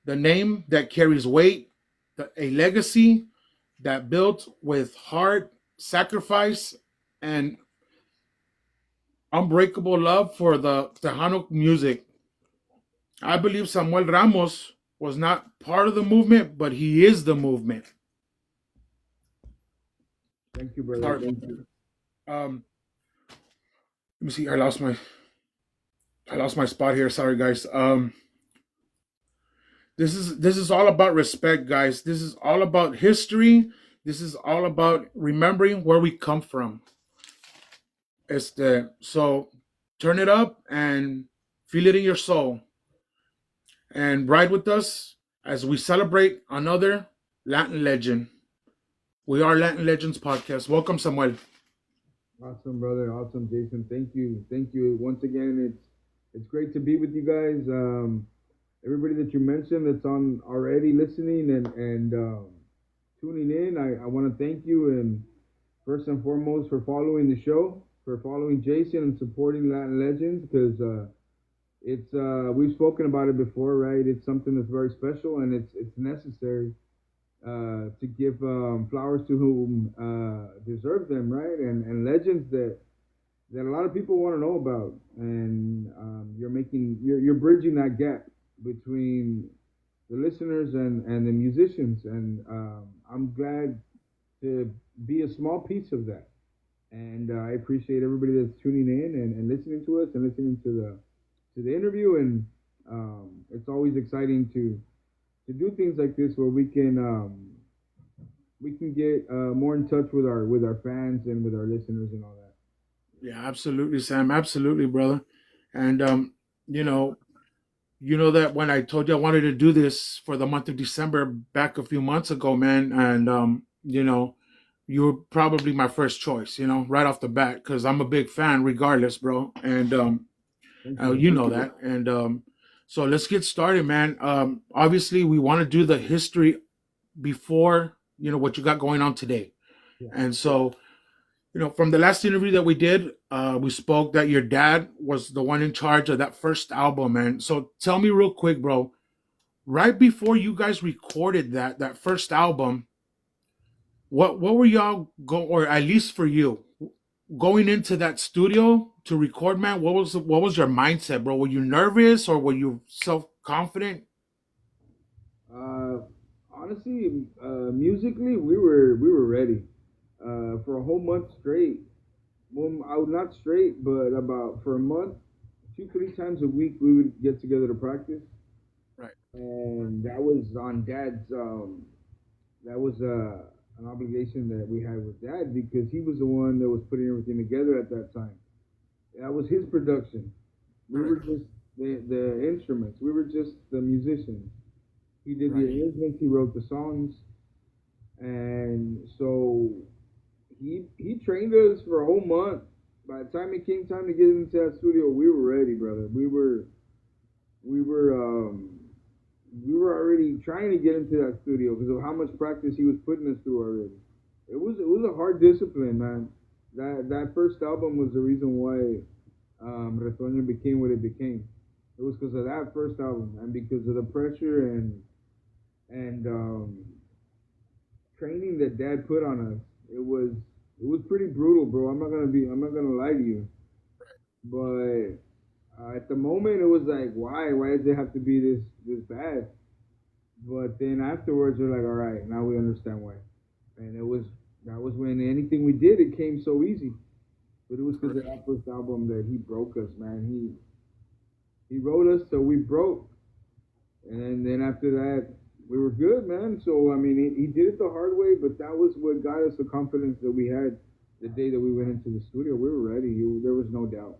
the name that carries weight, a legacy that built with heart, sacrifice, and unbreakable love for the Tejano music. I believe Samuel Ramos was not part of the movement, but he is the movement. Thank you, brother. Sorry. Thank you. Let me see. I lost my spot here. Sorry, guys. This is all about respect, guys. This is all about history. This is all about remembering where we come from. So turn it up and feel it in your soul. And ride with us as we celebrate another Latin legend. We are Latin Legends Podcast. Welcome, Samuel. Awesome, brother. Awesome, Jason. Thank you. Thank you once again. It's great to be with you guys. Everybody that you mentioned that's on already listening and tuning in, I want to thank you, and first and foremost for following the show, for following Jason and supporting Latin Legends, because we've spoken about it before, right? It's something that's very special, and it's necessary to give flowers to whom deserve them, right? And legends that a lot of people want to know about, and you're bridging that gap between the listeners and the musicians, and I'm glad to be a small piece of that. And I appreciate everybody that's tuning in and listening to us and listening to the interview, and it's always exciting to do things like this where we can get more in touch with our fans and with our listeners and all that. Yeah, absolutely, Sam. Absolutely, brother. And you know that when I told you I wanted to do this for the month of December back a few months ago, man, and you were probably my first choice, right off the bat, because I'm a big fan regardless, bro. And you know that. And so let's get started, man. Obviously, we want to do the history before, what you got going on today. Yeah. And so, from the last interview that we did, we spoke that your dad was the one in charge of that first album, man. So tell me real quick, bro, right before you guys recorded that first album, what were y'all or at least for you, going into that studio to record, man? What was your mindset, bro? Were you nervous or were you self confident? Uh, Honestly, musically, we were ready. For a whole month straight. Well, I was not straight, but about for a month, two, three times a week, we would get together to practice, Right. and that was on Dad's. That was an obligation that we had with Dad because he was the one that was putting everything together at that time. That was his production. We Right. were just the instruments. We were just the musicians. He did the Right. arrangements. He wrote the songs, and so he trained us for a whole month. By the time it came time to get into that studio, we were ready, brother. We were we were already trying to get into that studio because of how much practice he was putting us through already. It was a hard discipline, man. That first album was the reason why Retoño became what it became. It was because of that first album and because of the pressure and training that Dad put on us. It was pretty brutal, bro. I'm not gonna lie to you. But at the moment, it was like, why does it have to be this bad? But then afterwards, we're like, all right, now we understand why. And that was when anything we did, it came so easy. But it was because of that first album that he broke us, man. He wrote us, so we broke, and then after that, we were good, man. So I mean, he did it the hard way, but that was what got us the confidence that we had the day that we went into the studio. We were ready. There was no doubt.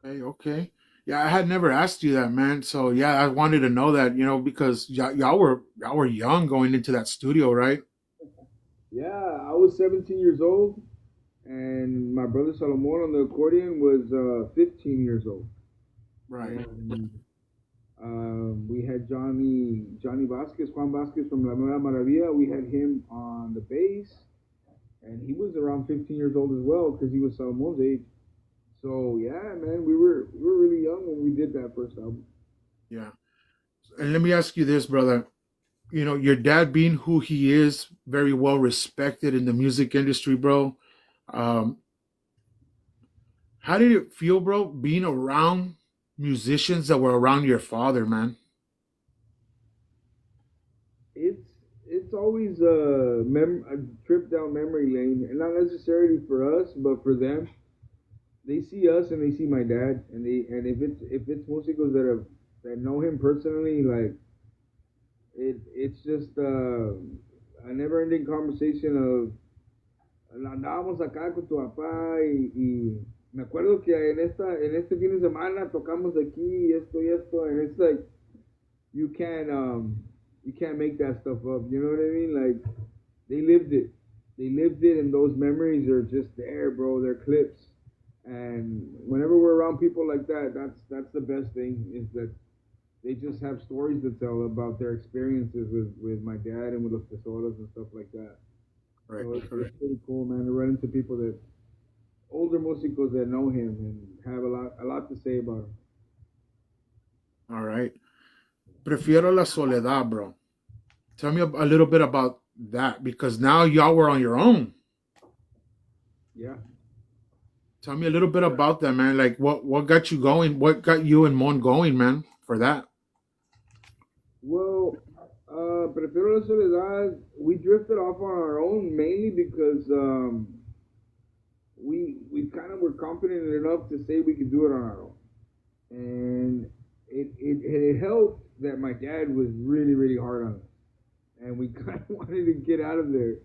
Okay, okay. Yeah, I had never asked you that, man. So yeah, I wanted to know that, because y'all were young going into that studio, right? Yeah, I was 17 years old, and my brother Salomon on the accordion was 15 years old. Right. And we had Johnny Vasquez, Juan Vasquez from La Nueva Maravilla. We had him on the bass, and he was around 15 years old as well because he was Salomon's age. So yeah, man, we were really young when we did that first album. Yeah. And let me ask you this, brother. Your dad being who he is, very well respected in the music industry, bro. Um, how did it feel, bro, being around musicians that were around your father, man? It's it's always a trip down memory lane, and not necessarily for us, but for them. They see us and they see my dad, and if it's músicos that know him personally, like it's just a never-ending conversation of andábamos acá con tu papá y me acuerdo que en este fin de semana tocamos aquí y esto, and it's like you can't you can't make that stuff up. You know what I mean? Like they lived it. They lived it, and those memories are just there, bro. They're clips. And whenever we're around people like that, that's the best thing is that they just have stories to tell about their experiences with my dad and with los tesoros and stuff like that. Right. So it's Correct. pretty cool, man, to run into people that older músicos that know him and have a lot to say about him. All right. Prefiero la soledad, bro. Tell me a little bit about that because now y'all were on your own. Yeah. Tell me a little bit about that, man. Like what got you going? What got you and Mon going, man, for that? Well, Prefiero la Soledad, we drifted off on our own mainly because we kind of were confident enough to say we could do it on our own. And it helped that my dad was really, really hard on us. And we kind of wanted to get out of there.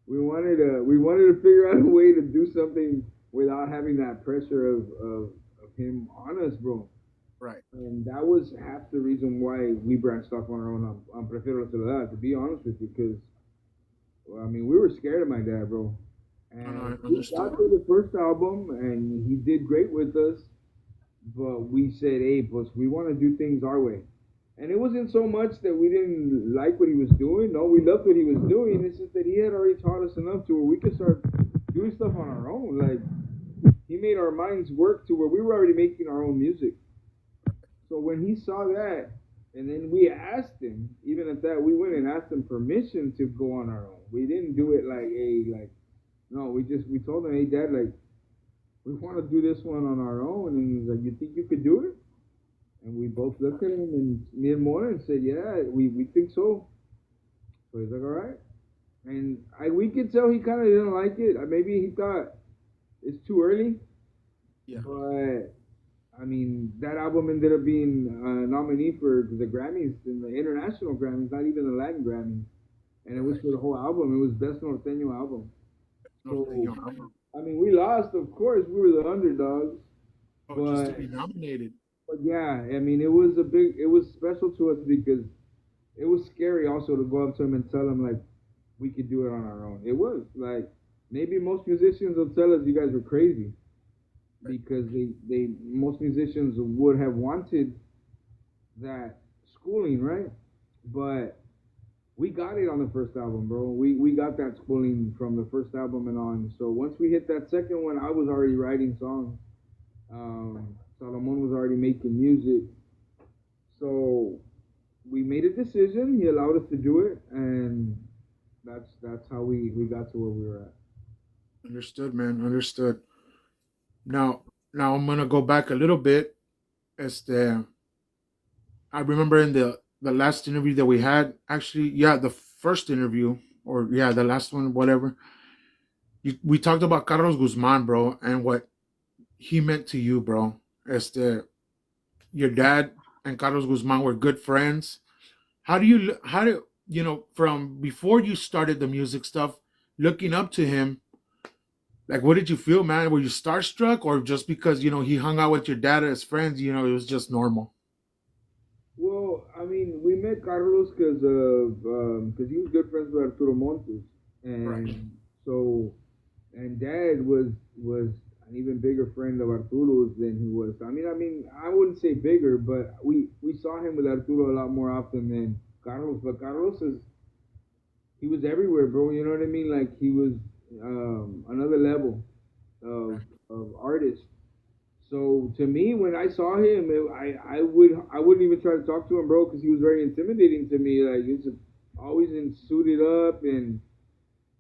We wanted to figure out a way to do something without having that pressure of him on us, bro. Right. And that was half the reason why we branched off on our own on Prefiero la Soledad, to be honest with you, because, well, I mean, we were scared of my dad, bro. No, no, And I we understand. got to the first album, and he did great with us, but we said, hey, plus, we want to do things our way. And it wasn't so much that we didn't like what he was doing. No, we loved what he was doing. It's just that he had already taught us enough to where we could start doing stuff on our own. Like, he made our minds work to where we were already making our own music. So when he saw that, And then we asked him, even at that, we went and asked him permission to go on our own. We didn't do it like, hey, like, no, we told him, hey, Dad, like, we want to do this one on our own. And he's like, you think you could do it? And we both looked at him, and me and Mona, and said, yeah, we think so. So he's like, all right. And we could tell he kind of didn't like it. Maybe he thought it's too early. Yeah. But I mean, that album ended up being a nominee for the Grammys, in the international Grammys, not even the Latin Grammys. And it was for the whole album. It was Best Norteño album. So, I mean, we lost, of course. We were the underdogs. Oh, just to be nominated. But yeah, I mean, it was special to us because it was scary also to go up to him and tell him, like, we could do it on our own. It was like, maybe most musicians will tell us you guys were crazy, because they most musicians would have wanted that schooling, right? But we got it on the first album, bro. We got that schooling from the first album and on. So once we hit that second one, I was already writing songs. Salomon was already making music. So we made a decision. He allowed us to do it, and that's how we got to where we were at. Understood, man. Understood. Now, I'm gonna go back a little bit. I remember in the last interview that we had, actually, yeah, the first interview, or yeah, the last one, whatever. We talked about Carlos Guzman, bro, and what he meant to you, bro. Your dad and Carlos Guzman were good friends. How do from before you started the music stuff, looking up to him, like, what did you feel, man? Were you starstruck, or just because he hung out with your dad as friends, it was just normal? Well, I mean, we met Carlos because he was good friends with Arturo Montes, and Right. so and Dad was an even bigger friend of Arturo's than he was. I mean, I wouldn't say bigger, but we saw him with Arturo a lot more often than Carlos. But Carlos he was everywhere, bro. You know what I mean? Like, he was another level of artist. So to me, when I saw him, I wouldn't even try to talk to him, bro, because he was very intimidating to me. Like, he was always in suited up and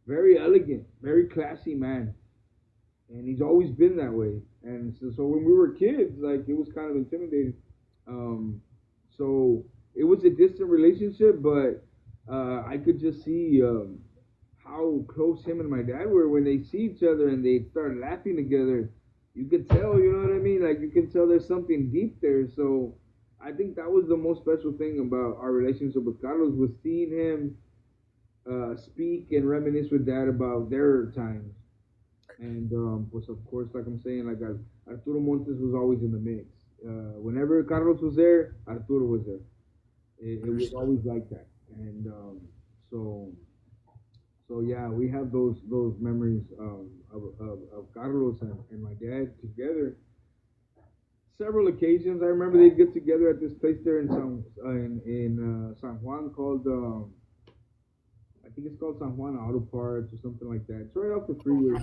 very elegant, very classy man, and he's always been that way. And so when we were kids, like, it was kind of intimidating. So it was a distant relationship, but I could just see how close him and my dad were when they see each other and they start laughing together. You could tell, you know what I mean? Like, you can tell there's something deep there. So I think that was the most special thing about our relationship with Carlos, was seeing him speak and reminisce with dad about their times. And was, of course, like I'm saying, like, Arturo Montes was always in the mix. Whenever Carlos was there, Arturo was there. It was always like that. And so yeah, we have those memories of Carlos and my dad together. Several occasions, I remember they'd get together at this place there in San Juan called I think it's called San Juan Auto Parts or something like that. It's right off the freeway.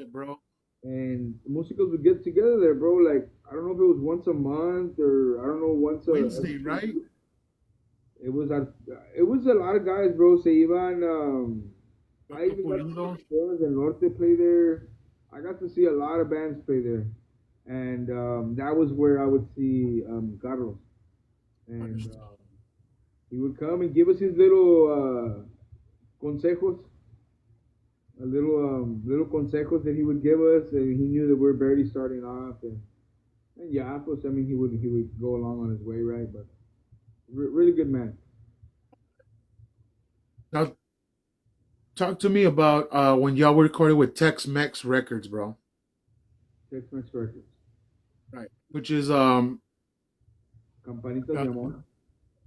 Bro. And the musicals would get together there, bro. Like, I don't know if it was once a month, or I don't know, once a Wednesday, right? It was a lot of guys, bro. Se iban. I even got to see El Norte play there. I got to see a lot of bands play there, and that was where I would see Carlos, and he would come and give us his little consejos, a little consejos that he would give us, and he knew that we're barely starting off, and yeah, pues, I mean, he would go along on his way, right? But really good man. Now, talk to me about when y'all were recording with Tex Mex Records, bro. Tex Mex Records. Right. Which is Campanitas de Amor.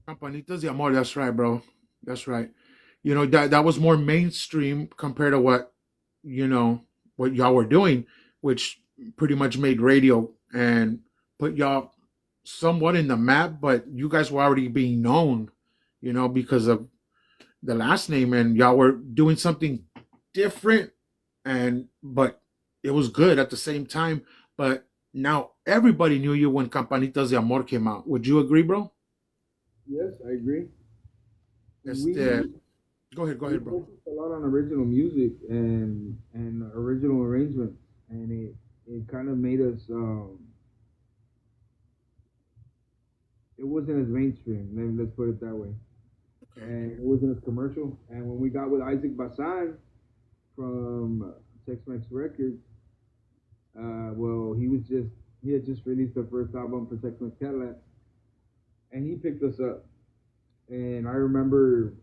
Campanitas de Amor. That's right, bro. That's right. That was more mainstream compared to what y'all were doing, which pretty much made radio and put y'all somewhat in the map, but you guys were already being known, because of the last name, and y'all were doing something different, but it was good at the same time. But now everybody knew you when Campanitas de Amor came out. Would you agree, bro? Yes, I agree. Este, We go we ahead, bro. focused a lot on original music and original arrangements, and it kind of made us. It wasn't as mainstream. Let's put it that way, Okay. and it wasn't as commercial. And when we got with Isaac Basan from Tex-Mex Records, well, he had just released the first album for Tex-Mex Cadillac, and he picked us up. And I remember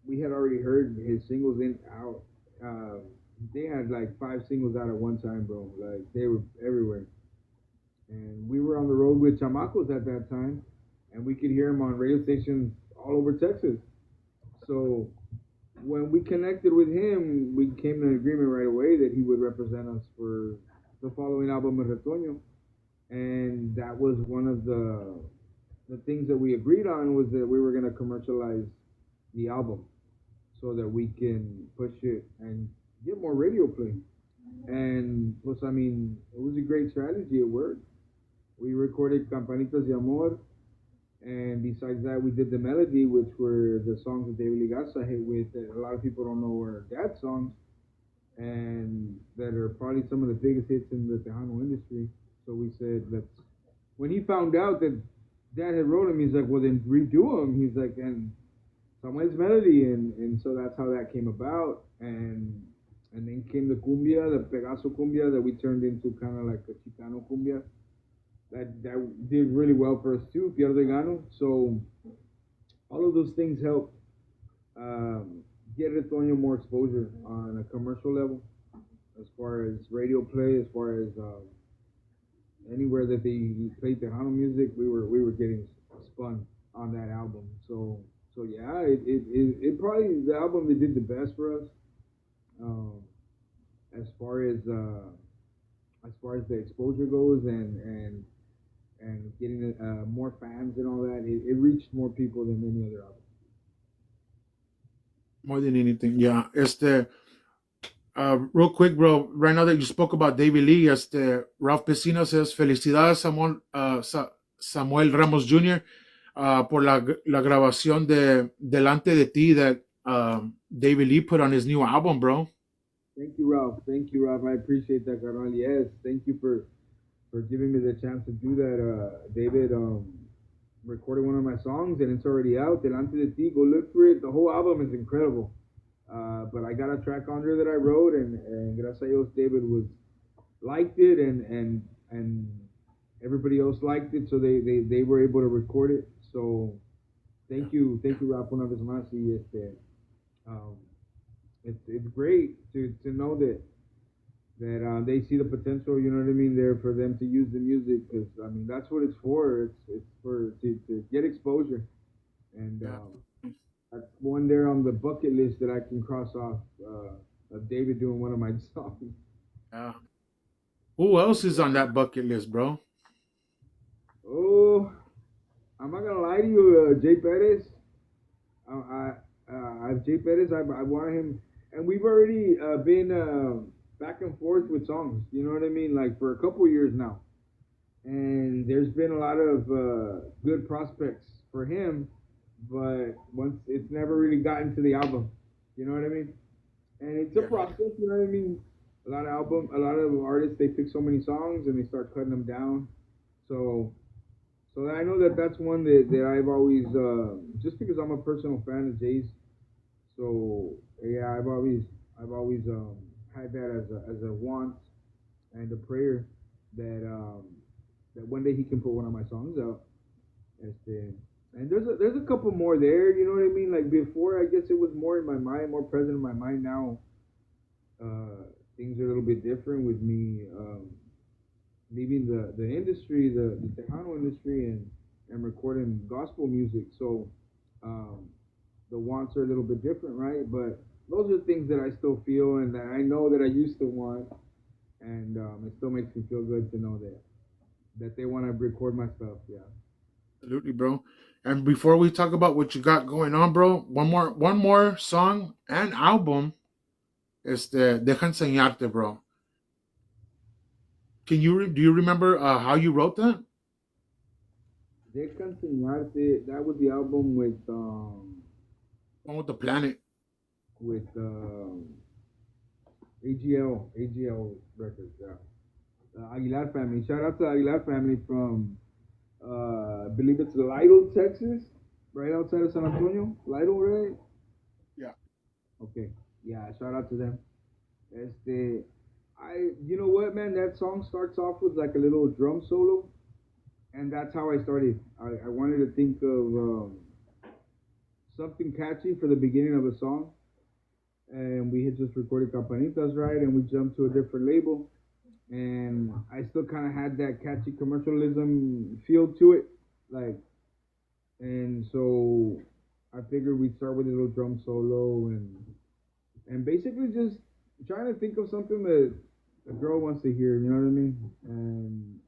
we had already heard his singles in out. Uh, they had like 5 singles out at one time, bro. Like they were everywhere. And we were on the road with Chamacos at that time, and we could hear him on radio stations all over Texas. So when we connected with him, we came to an agreement right away that he would represent us for the following album of Retoño. And that was one of the things that we agreed on was that we were going to commercialize the album so that we can push it and get more radio play. And plus, I mean, it was a great strategy. It worked. We recorded Campanitas de Amor, and besides that, we did the melody, which were the songs that David Ligasa hit with. That a lot of people don't know were Dad's songs, and that are probably some of the biggest hits in the Tejano industry. So we said, let's. When he found out that Dad had wrote him, he's like, well, then redo them. He's like, and Samuel's melody, and so that's how that came about, and then came the cumbia, the Pegaso cumbia that we turned into kind of like a Chicano cumbia. That did really well for us too, Pierre de Gano. So all of those things helped get Retoño more exposure on a commercial level, as far as radio play, as far as anywhere that they played Tejano music, we were getting spun on that album. So yeah, it probably the album that did the best for us, um, as far as the exposure goes and getting more fans and all that. It reached more people than any other album. More than anything, yeah. Real quick, bro. Right now that you spoke about David Lee, Ralph Pesina says, "Felicidades, Samuel Ramos Jr. Por la grabación de Delante de Ti that David Lee put on his new album, bro." Thank you, Ralph. Thank you, Ralph. I appreciate that, Carnal. Yes, thank you for giving me the chance to do that. David recorded one of my songs, and it's already out. Delante de Ti, go look for it. The whole album is incredible. But I got a track on there that I wrote, and gracias a Dios, David liked it, and everybody else liked it, so they were able to record it. So thank you, Ralph, una vez más. Y um, it's great to know that they see the potential. You know what I mean? There for them to use the music, because I mean that's what it's for. It's for to get exposure, and that's one there on the bucket list that I can cross off of David doing one of my songs. Yeah. Who else is on that bucket list, bro? Oh, I'm not gonna lie to you, Jay Perez. Jay Perez. I want him, and we've already been back and forth with songs. You know what I mean? Like for a couple years now, and there's been a lot of good prospects for him, but once it's never really gotten to the album. You know what I mean? And it's a process. You know what I mean? A lot of artists, they pick so many songs and they start cutting them down. So so I know that that's one that I've always just because I'm a personal fan of Jay's. So yeah, I've always had that as a want and a prayer that one day he can put one of my songs out. Este, and there's a couple more there. You know what I mean? Like before, I guess it was more in my mind, more present in my mind. Now things are a little bit different with me leaving the industry, the Tejano industry, and recording gospel music. So um, the wants are a little bit different, right? But those are things that I still feel and that I know that I used to want, and it still makes me feel good to know that they want to record my stuff. Yeah. Absolutely, bro. And before we talk about what you got going on, bro, one more song and album. Deja enseñarte, bro. Do you remember how you wrote that? Deja Enseñarte, that was the album One with the planet. with AGL Records, yeah. Aguilar family. Shout out to Aguilar family from I believe it's Lidle, Texas, right outside of San Antonio. Lidle, right? Yeah. Okay. Yeah, shout out to them. You know what, man? That song starts off with like a little drum solo, and that's how I started. I wanted to think of something catchy for the beginning of a song, and we had just recorded Campanitas, right? And we jumped to a different label, and I still kind of had that catchy commercialism feel to it, like, and so I figured we'd start with a little drum solo and basically just trying to think of something that a girl wants to hear, you know what I mean? And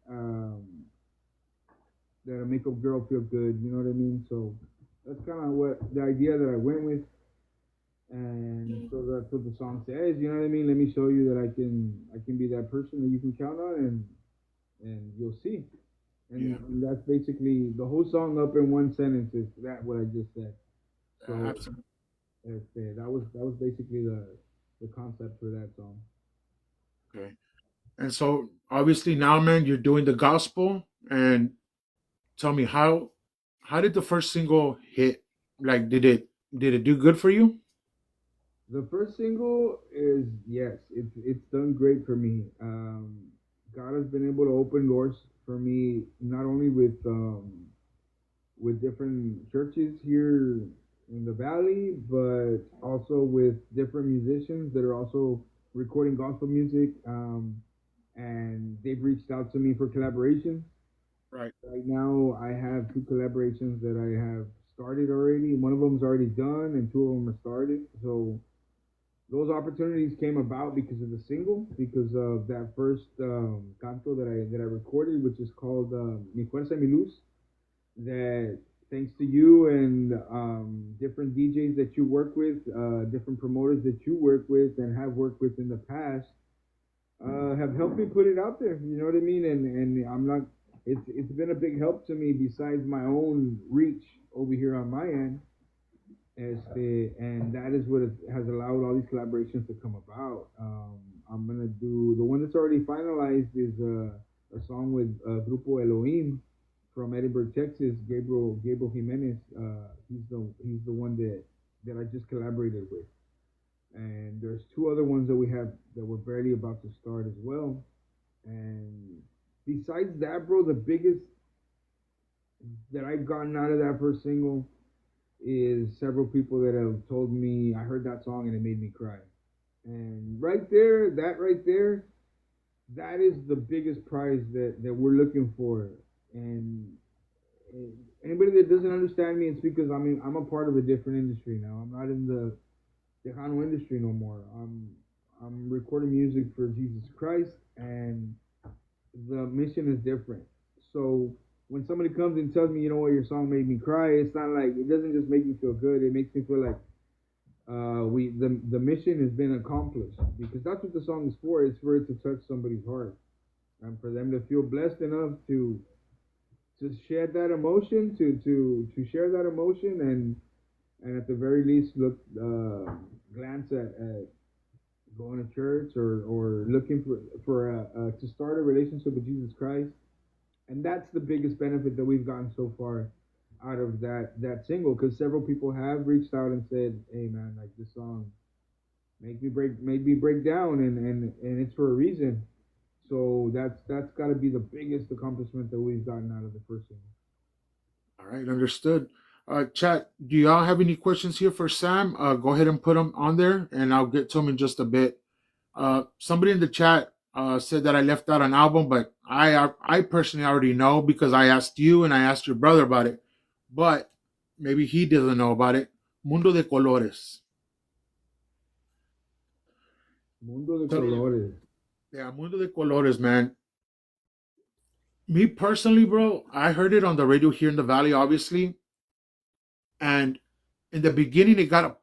that'll make a girl feel good, you know what I mean? So that's kind of what the idea that I went with. And so that's what the song says, you know what I mean? Let me show you that I can be that person that you can count on, and you'll see. Yeah. And that's basically the whole song up in one sentence is that what I just said. So Absolutely. that was basically the concept for that song. Okay. And so obviously now, man, you're doing the gospel. And tell me how did the first single hit? Like, did it do good for you? The first single is yes, it's done great for me. God has been able to open doors for me, not only with different churches here in the valley, but also with different musicians that are also recording gospel music. And they've reached out to me for collaboration. Right. Right now, I have two collaborations that I have started already. One of them's already done, and two of them are started. So those opportunities came about because of the single, because of that first canto that I recorded, which is called Mi Fuerza y Mi Luz. That thanks to you and different DJs that you work with, different promoters that you work with and have worked with in the past, have helped me put it out there. You know what I mean? And I'm not. It's been a big help to me besides my own reach over here on my end. And that is what has allowed all these collaborations to come about. I'm gonna do the one that's already finalized is a song with Grupo Elohim from Edinburgh, Texas. Gabriel Jimenez. He's the one that I just collaborated with. And there's two other ones that we have that we're barely about to start as well. And besides that, bro, the biggest that I've gotten out of that first single is several people that have told me I heard that song and it made me cry. And right there, that is the biggest prize that we're looking for. And anybody that doesn't understand me, it's because I'm a part of a different industry now. I'm not in the Tejano industry no more. I'm recording music for Jesus Christ, and the mission is different. So when somebody comes and tells me, you know what, your song made me cry, it's not like it doesn't just make me feel good. It makes me feel like the mission has been accomplished because that's what the song is for. It's for it to touch somebody's heart and for them to feel blessed enough to shed that emotion, to share that emotion, and at the very least look glance at going to church or looking for to start a relationship with Jesus Christ. And that's the biggest benefit that we've gotten so far out of that single, because several people have reached out and said, hey man, like this song made me break down, and it's for a reason. So that's got to be the biggest accomplishment that we've gotten out of the first single. All right, understood. Chat, do y'all have any questions here for Sam? Go ahead and put them on there, and I'll get to them in just a bit. Somebody in the chat said that I left out an album, but I personally already know because I asked you and I asked your brother about it. But maybe he doesn't know about it. Mundo de Colores. Mundo de Colores. Yeah, Mundo de Colores, man. Me personally, bro, I heard it on the radio here in the Valley, obviously. And in the beginning, it got a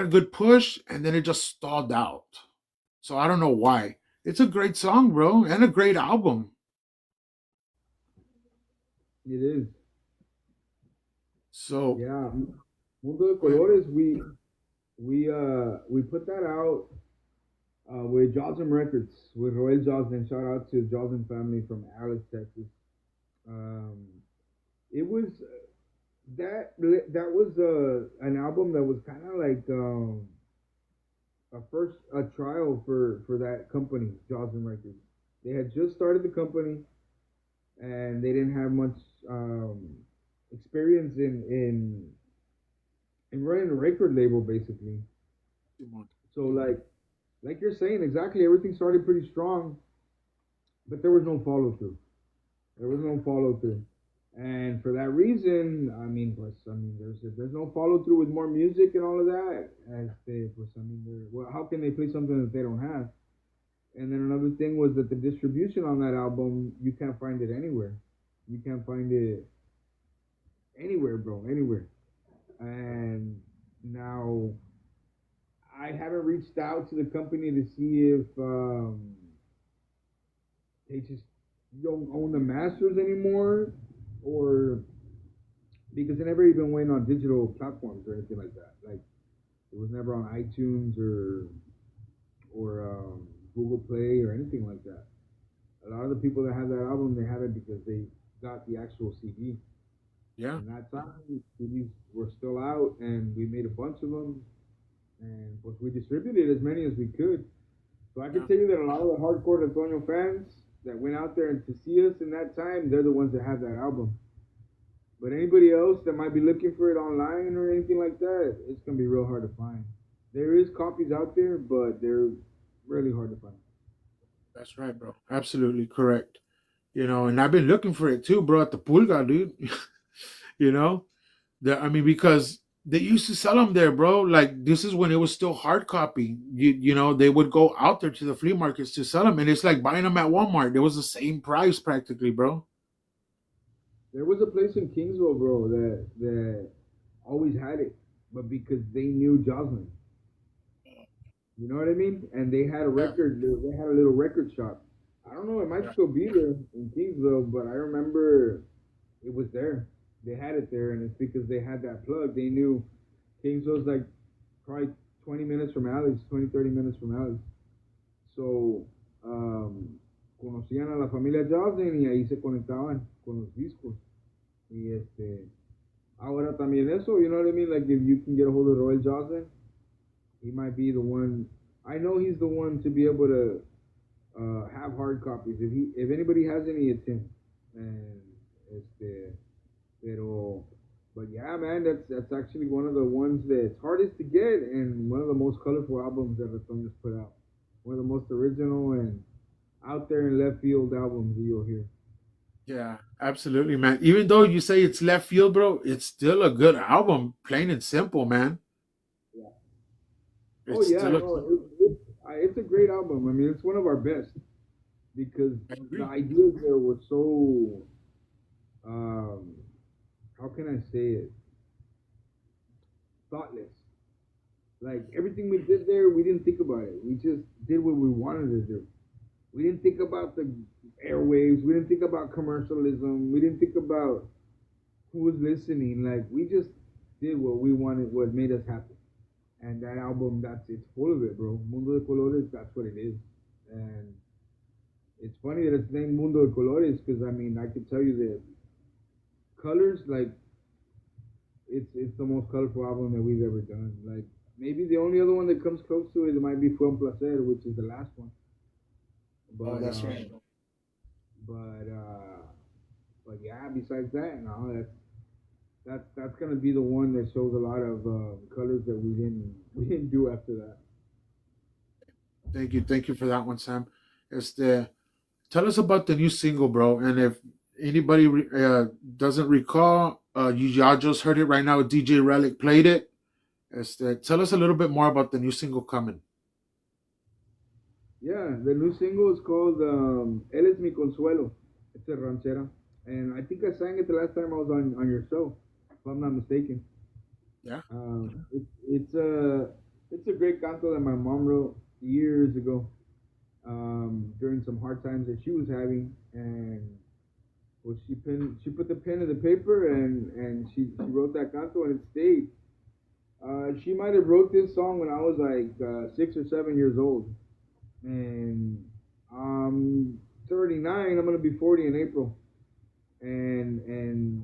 good push, and then it just stalled out. So I don't know why. It's a great song, bro, and a great album. It is. So Yeah, Mundo de go ahead. Colores. We put that out with Joslin Records with Royal Joslin. Shout out to Joslin family from Alice, Texas. Um, it was that was an album that was kind of like a trial for that company, Joslin Records. They had just started the company and they didn't have much um, experience in running a record label, basically. So like you're saying, exactly, everything started pretty strong, but there was no follow through. There was no follow through. And for that reason, I mean, pues, I mean, there's no follow through with more music and all of that. As they, pues, I mean, well, how can they play something that they don't have? And then another thing was that the distribution on that album, you can't find it anywhere. You can't find it anywhere, bro, anywhere. And now I haven't reached out to the company to see if they just don't own the masters anymore, or because it never even went on digital platforms or anything like that. Like it was never on iTunes or Google Play or anything like that. A lot of the people that have that album, they have it because they got the actual CD. Yeah, And that time, CDs were still out, and we made a bunch of them, and pues we distributed as many as we could. So I can yeah, tell you that a lot of the hardcore Antonio fans that went out there and to see us in that time, they're the ones that have that album. But anybody else that might be looking for it online or anything like that, it's gonna be real hard to find. There is copies out there, but they're really hard to find. that's right, bro. Absolutely correct. And I've been looking for it too, bro, at the Pulga, dude. you know, I mean, because they used to sell them there, bro. Like this is when it was still hard copy. They would go out there to the flea markets to sell them, and it's like buying them at Walmart. It was the same price practically, bro. There was a place in Kingsville, bro, that always had it, but because they knew Joslin, you know what I mean? And they had a Yeah, record. They had a little record shop. I don't know. It might yeah, still be there in Kingsville, but I remember it was there. They had it there, and it's because they had that plug. They knew Kingsville's like probably 20 minutes from Alice, 20, 30 minutes from Alice. So, conocían a la familia Joslin y ahí se conectaban con los discos. Y ahora también eso, you know what I mean? Like if you can get a hold of Roy Joslin, he might be the one. I know he's the one to be able to have hard copies. If anybody has any, it's him. And pero, but yeah, man, that's actually one of the ones that's hardest to get and one of the most colorful albums that Ratoños put out. One of the most original and out there in left field albums that you'll hear. yeah. Absolutely, man. Even though you say it's left field, bro, it's still a good album, plain and simple, man. Yeah. Oh It's yeah, still a. no, it's a great album. I mean, it's one of our best because I the agree. ideas there were so um, how can I say it? Thoughtless. Like everything we did there, we didn't think about it. We just did what we wanted to do. We didn't think about the airwaves. We didn't think about commercialism. We didn't think about who was listening. Like we just did what we wanted, what made us happy. And that album, it's full of it, bro. Mundo de Colores, that's what it is. And it's funny that it's named Mundo de Colores because I mean I could tell you that colors, like it's the most colorful album that we've ever done. Like maybe the only other one that comes close to it, might be Fue un Placer, which is the last one. Oh, But that's right. but uh, but yeah, besides that, no, that's gonna be the one that shows a lot of colors that we didn't do after that. Thank you for that one, Sam. Tell us about the new single, bro. And if anybody doesn't recall, y'all just heard it right now. DJ Relic played it. Tell us a little bit more about the new single coming. Yeah, the new single is called "Él es mi consuelo." It's a ranchera, and I think I sang it the last time I was on your show, if I'm not mistaken. Yeah, It's a great canto that my mom wrote years ago during some hard times that she was having, and Well, she put the pen to the paper and she wrote that canto and it stayed. She might have wrote this song when I was like 6 or 7 years old, and I'm 39. I'm gonna be 40 in April, and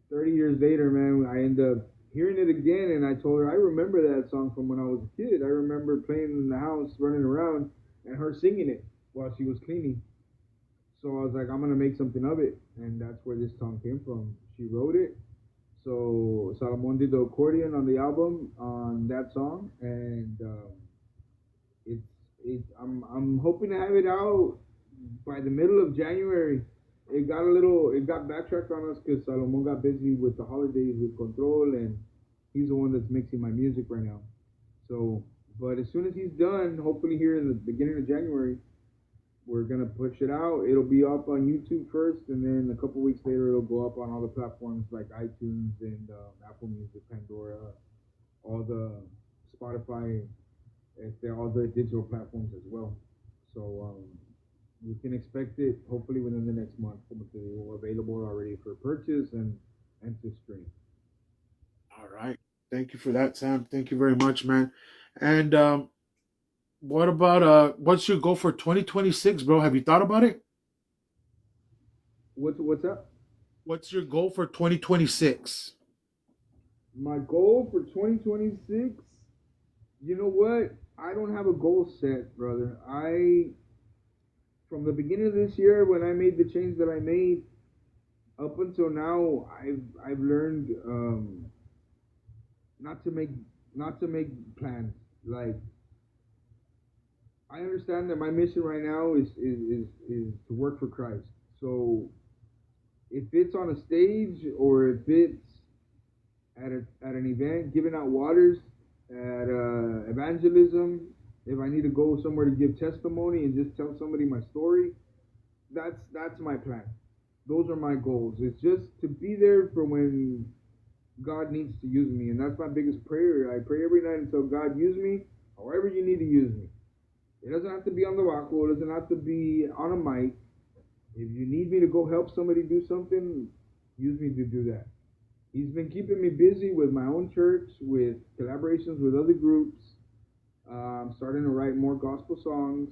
30 years later, man, I end up hearing it again, and I told her I remember that song from when I was a kid. I remember playing in the house, running around, and her singing it while she was cleaning. So I was like, I'm gonna make something of it, and that's where this song came from. She wrote it, so Salomon did the accordion on the album on that song, and it's I'm hoping to have it out by the middle of January. It got backtracked on us because Salomon got busy with the holidays with Control, and he's the one that's mixing my music right now. So, but as soon as he's done, hopefully here in the beginning of January, we're gonna push it out. It'll be up on YouTube first, and then a couple weeks later, it'll go up on all the platforms like iTunes and Apple Music, Pandora, all the Spotify, all the digital platforms as well. So you can expect it hopefully within the next month. It will available already for purchase and to stream. All right. Thank you for that, Sam. Thank you very much, man. And what about what's your goal for 2026, bro? Have you thought about it? What's up? What's your goal for 2026? My goal for 2026. You know what? I don't have a goal set, brother. I from the beginning of this year when I made the change that I made up until now, I've learned not to make not to make plans. Like I understand that my mission right now is to work for Christ. So if it's on a stage or if it's at an event giving out waters, at evangelism, if I need to go somewhere to give testimony and just tell somebody my story, that's my plan. Those are my goals. It's just to be there for when God needs to use me, and that's my biggest prayer. I pray every night and tell God, use me however you need to use me. It doesn't have to be on the rock wall. It doesn't have to be on a mic. If you need me to go help somebody do something, use me to do that. He's been keeping me busy with my own church, with collaborations with other groups. I'm starting to write more gospel songs.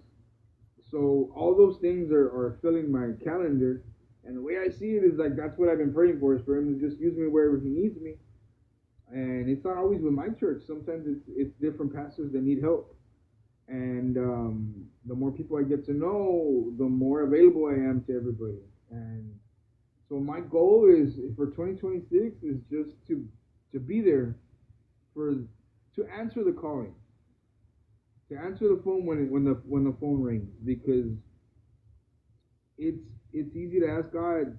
So all those things are filling my calendar. And the way I see it is like that's what I've been praying for, is for him to just use me wherever he needs me. And it's not always with my church. Sometimes it's different pastors that need help. And the more people I get to know, the more available I am to everybody. And so my goal is for 2026 is just to be there for to answer the calling, to answer the phone when the phone rings, because it's easy to ask God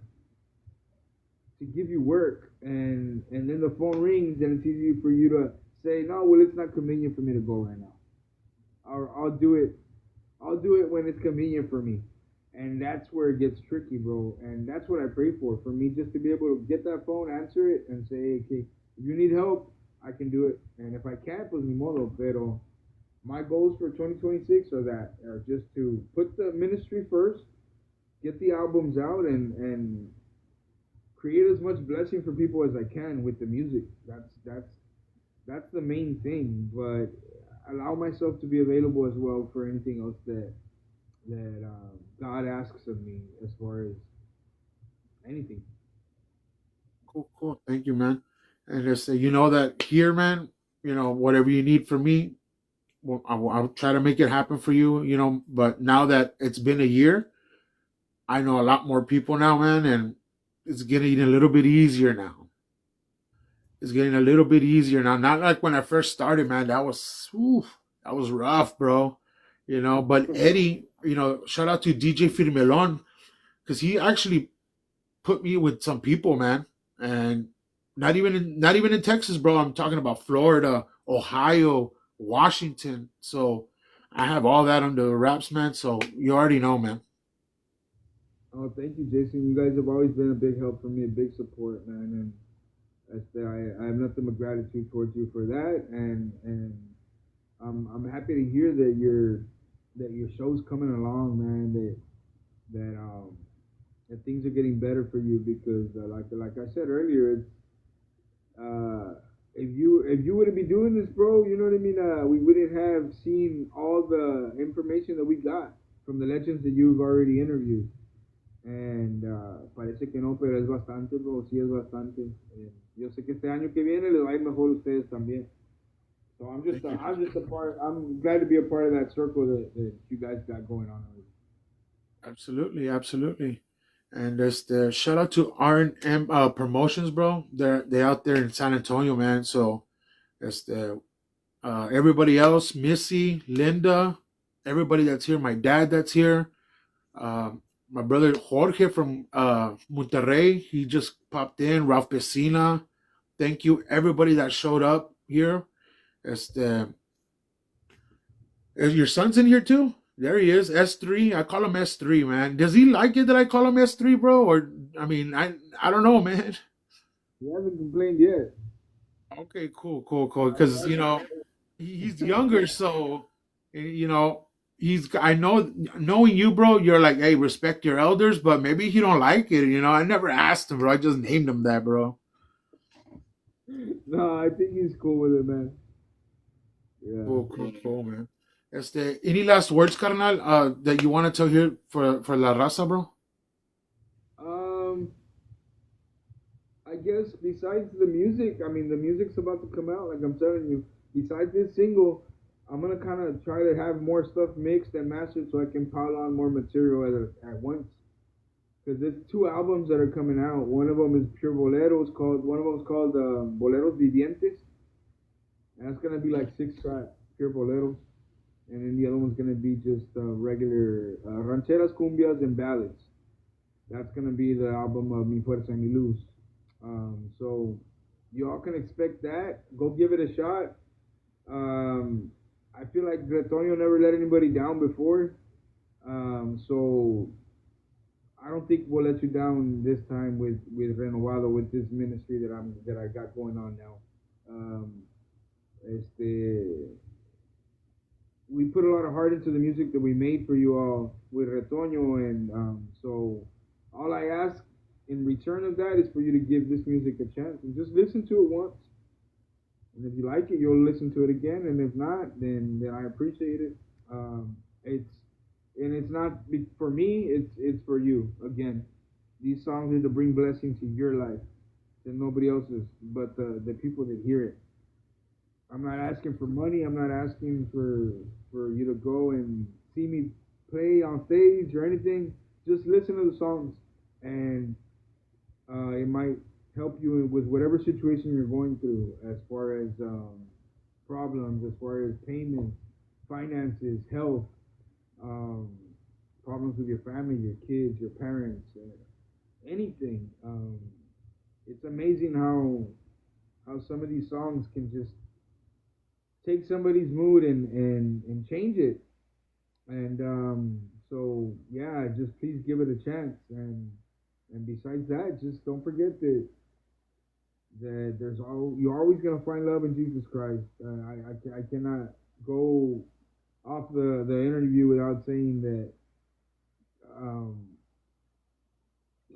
to give you work, and then the phone rings and it's easy for you to say no. Well, it's not convenient for me to go right now. I'll do it. I'll do it when it's convenient for me. And that's where it gets tricky, bro. And that's what I pray for me just to be able to get that phone, answer it, and say, hey, okay, if you need help, I can do it. And if I can't, pues ni modo. Pero my goals for 2026 are just to put the ministry first, get the albums out, and create as much blessing for people as I can with the music. That's the main thing. But allow myself to be available as well for anything else that God asks of me as far as anything. Cool, cool. Thank you, man. And just you know that here, man. You know whatever you need from me, well, I'll try to make it happen for you. You know, but now that it's been a year, I know a lot more people now, man, and it's getting a little bit easier now. It's getting a little bit easier now. Not like when I first started, man. That was rough, bro. You know, but Eddie, you know, shout out to DJ Firmelon because he actually put me with some people, man, and not even in Texas, bro. I'm talking about Florida, Ohio, Washington. So I have all that under the wraps, man. So you already know, man. Oh, thank you, Jason. You guys have always been a big help for me, a big support, man. And I have nothing but gratitude towards you for that. And I'm happy to hear that your show's coming along, man. That that things are getting better for you because, like I said earlier, it's if you wouldn't be doing this, bro, you know what I mean. We wouldn't have seen all the information that we got from the legends that you've already interviewed. And parece que no, pero es bastante, bro. Sí es bastante. Yo sé que este año que viene les va a ir mejor a ustedes también. So Thank you. I'm just a part. I'm glad to be a part of that circle that you guys got going on already. Absolutely, absolutely. And there's the shout out to R&M Promotions, bro. They out there in San Antonio, man. So there's the everybody else, Missy, Linda, everybody that's here, my dad that's here, my brother Jorge from Monterrey, he just popped in, Ralph Pesina. Thank you, everybody that showed up here. Este, is your son's in here too? There he is, S3. I call him S3, man. Does he like it that I call him S3, bro? Or I mean, I don't know, man. He hasn't complained yet. Okay, cool. Because he's younger, so he's. I know, knowing you, bro. You're like, hey, respect your elders, but maybe he don't like it. I never asked him, bro. I just named him that, bro. No, I think he's cool with it, man. Yeah. Cool, man. Any last words, carnal, that you want to tell here for La Raza, bro? Um, I guess besides the music, I mean, the music's about to come out. Like I'm telling you, besides this single, I'm gonna kind of try to have more stuff mixed and mastered so I can pile on more material at once. Because there's two albums that are coming out. One of them is pure boleros called. One of them is called Boleros Vivientes, and that's gonna be like 6 track pure boleros. And then the other one's gonna be just regular rancheras, cumbias, and ballads. That's gonna be the album of Mi Fuerza y Mi Luz. So you all can expect that. Go give it a shot. I feel like Retoño never let anybody down before. So I don't think we'll let you down this time with Renovado, with this ministry that I got going on now. We put a lot of heart into the music that we made for you all with Retoño, and so all I ask in return of that is for you to give this music a chance and just listen to it once. And if you like it, you'll listen to it again, and if not, then I appreciate it. It's not for me; it's for you. Again, these songs are to bring blessing to your life, to nobody else's, but the people that hear it. I'm not asking for money. I'm not asking for you to go and see me play on stage or anything. Just listen to the songs, and it might help you with whatever situation you're going through, as far as problems, as far as payments, finances, health, problems with your family, your kids, your parents, anything. It's amazing how some of these songs can just take somebody's mood and change it. And so yeah, just please give it a chance. And besides that, just don't forget that you're always gonna find love in Jesus Christ. I cannot go off the interview without saying that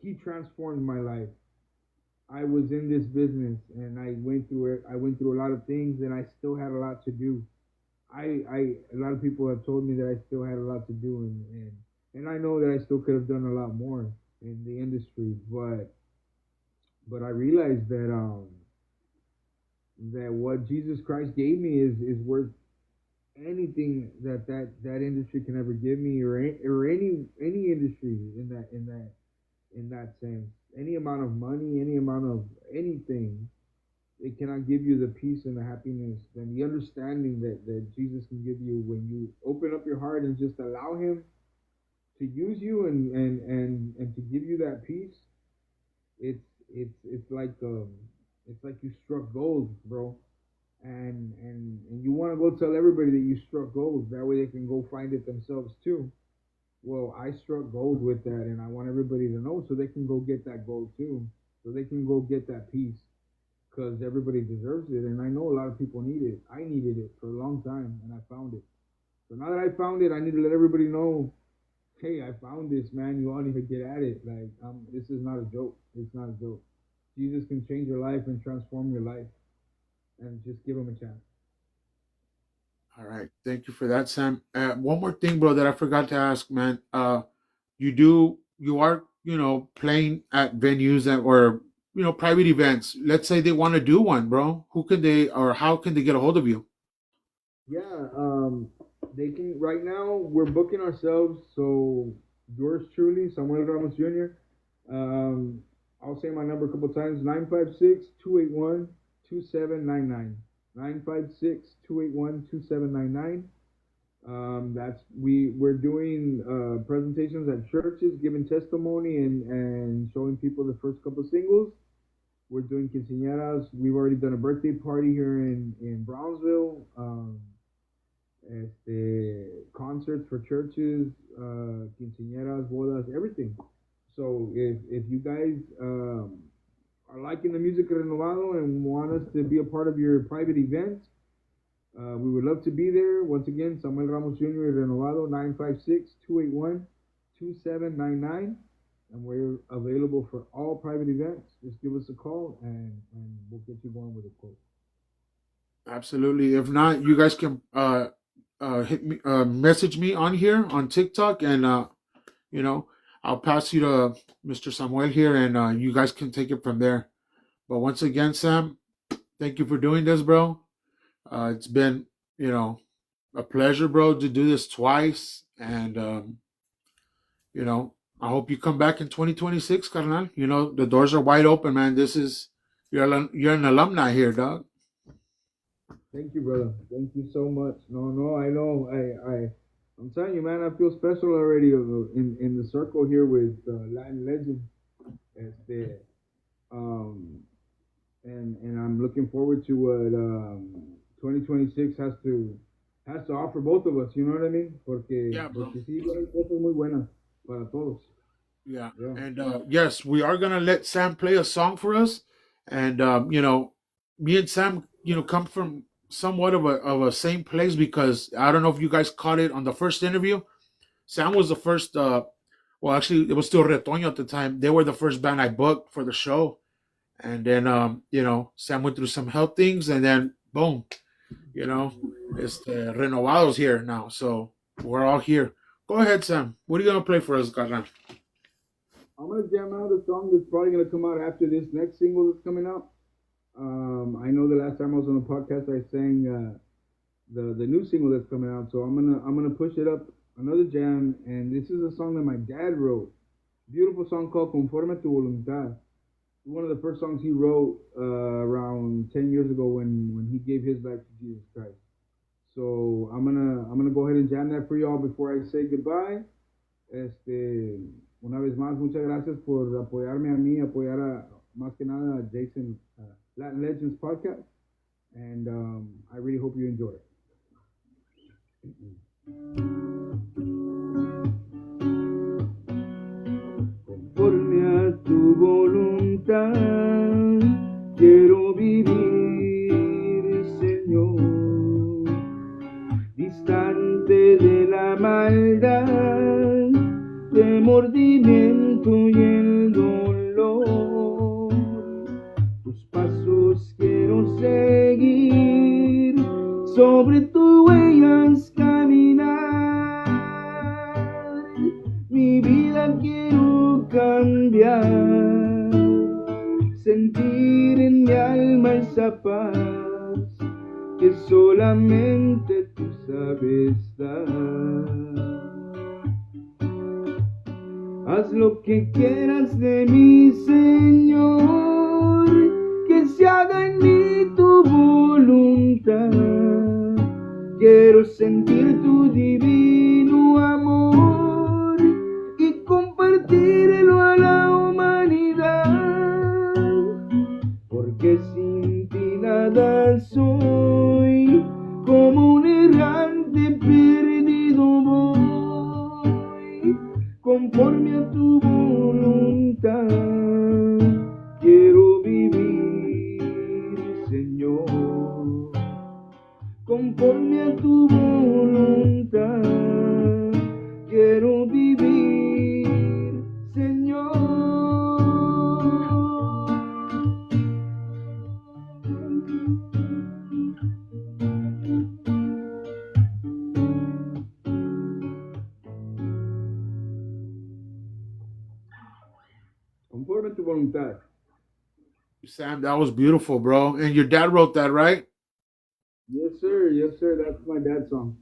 he transformed my life. I was in this business and I went through it. I went through a lot of things and I still had a lot to do. A lot of people have told me that I still had a lot to do, and I know that I still could have done a lot more in the industry, but I realized that what Jesus Christ gave me is worth anything that industry can ever give me, or any industry in that sense. Any amount of money, any amount of anything, it cannot give you the peace and the happiness and the understanding that Jesus can give you when you open up your heart and just allow him to use you and to give you that peace. It's like you struck gold, bro. And you want to go tell everybody that you struck gold. That way they can go find it themselves too. Well, I struck gold with that, and I want everybody to know so they can go get that gold too. So they can go get that peace, because everybody deserves it. And I know a lot of people need it. I needed it for a long time, and I found it. So now that I found it, I need to let everybody know hey, I found this, man. You all need to get at it. Like, this is not a joke. It's not a joke. Jesus can change your life and transform your life, and just give him a chance. All right. Thank you for that, Sam. One more thing, bro, that I forgot to ask, man. You are, playing at venues or, private events. Let's say they want to do one, bro. Who can they, or how can they get a hold of you? Yeah, they can. Right now, we're booking ourselves. So yours truly, Samuel Ramos Jr. Um, I'll say my number a couple times: 956-281-2799. 956-281-2799. We're doing presentations at churches, giving testimony and showing people the first couple singles. We're doing quinceañeras. We've already done a birthday party here in Brownsville. Concerts for churches, quinceañeras, bodas, everything. So if you guys are liking the music renovado and want us to be a part of your private events, we would love to be there. Once again, Samuel Ramos Jr. Renovado, 956-281-2799. And we're available for all private events. Just give us a call and we'll get you going with a quote. Absolutely. If not, you guys can hit me, message me on here on TikTok, and I'll pass you to Mr. Samuel here, and you guys can take it from there. But once again, Sam, thank you for doing this, bro. It's been, a pleasure, bro, to do this twice, and I hope you come back in 2026, carnal. The doors are wide open, man. You're an alumni here, dog. Thank you, brother. Thank you so much. No, I know. I'm telling you, man. I feel special already in the circle here with Latin legends. And I'm looking forward to what 2026 has to offer both of us. You know what I mean? Yeah, bro. Porque sí, hay cosas muy buenas para todos. Yeah. And yes, we are gonna let Sam play a song for us, and me and Sam, come from somewhat of a same place, because I don't know if you guys caught it on the first interview. Sam was the first. Well, actually, it was still Retoño at the time. They were the first band I booked for the show, and then Sam went through some health things, and then boom, it's the Renovados here now, so we're all here. Go ahead, Sam. What are you gonna play for us, Garran? I'm gonna jam out a song that's probably gonna come out after this next single that's coming out. I know the last time I was on the podcast, I sang the new single that's coming out, so I'm gonna push it up another jam, and this is a song that my dad wrote. Beautiful song called "Conforme a tu voluntad." One of the first songs he wrote around 10 years ago when he gave his life to Jesus Christ. So I'm gonna go ahead and jam that for y'all before I say goodbye. Una vez más, muchas gracias por apoyarme a mí, apoyar más que nada a Jason Latin Legends podcast, and I really hope you enjoy it. Conforme a tu voluntad, quiero vivir, Señor, distante de la maldad, remordimiento y el dolor. Tus pasos quiero seguir, sobre tus huellas caminar. Mi vida quiero cambiar, sentir en mi alma esa paz que solamente tú sabes dar. Haz lo que quieras de mí, Señor, que se haga en mí tu voluntad. Quiero sentir tu divino amor y compartirlo a la humanidad, porque sin ti nada soy, como un errante perdido voy. Conforme a tu voluntad, quiero vivir, Señor. Conforme a tu voluntad, quiero vivir. voluntad. Sam, that was beautiful, bro. And your dad wrote that, right? Yes, sir. Yes, sir. That's my dad's song.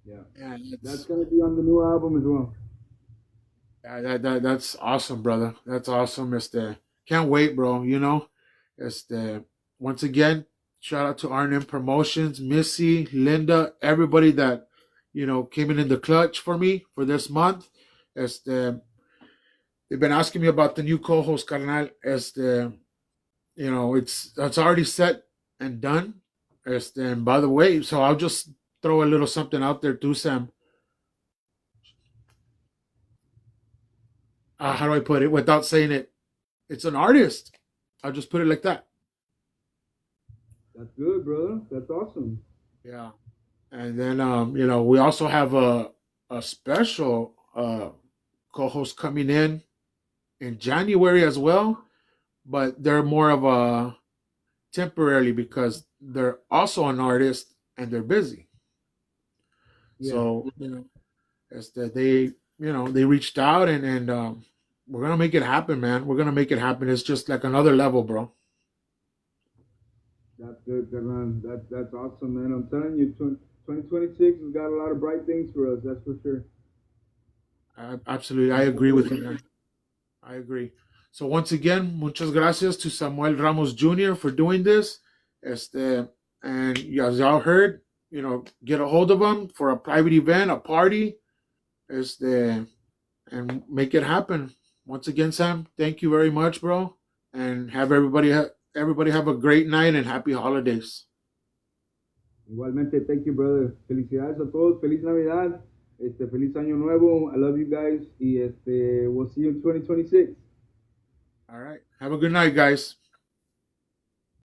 Yeah. Yeah, That's gonna be on the new album as well. that's awesome, brother. That's awesome. Can't wait, bro. You know, once again, shout out to R&M Promotions, Missy, Linda, everybody that came in the clutch for me for this month. They've been asking me about the new co-host, carnal. It's already set and done. And by the way, so I'll just throw a little something out there too, Sam. How do I put it without saying it? It's an artist. I'll just put it like that. That's good, brother. That's awesome. Yeah. And then we also have a special co-host coming in January as well, but they're more of a temporarily because they're also an artist and they're busy. Yeah. So it's that they reached out and we're gonna make it happen, man. We're gonna make it happen. It's just like another level, bro. That's good, man. That's awesome, man. I'm telling you, 2026 has got a lot of bright things for us. That's for sure. Absolutely, I agree with you, man. I agree. So once again, muchas gracias to Samuel Ramos Jr. for doing this. And as y'all heard, get a hold of him for a private event, a party. And make it happen. Once again, Sam, thank you very much, bro. And have everybody have a great night and happy holidays. Igualmente, thank you, brother. Felicidades a todos. Feliz Navidad. Feliz Año Nuevo. I love you guys. Y we'll see you in 2026. All right. Have a good night, guys.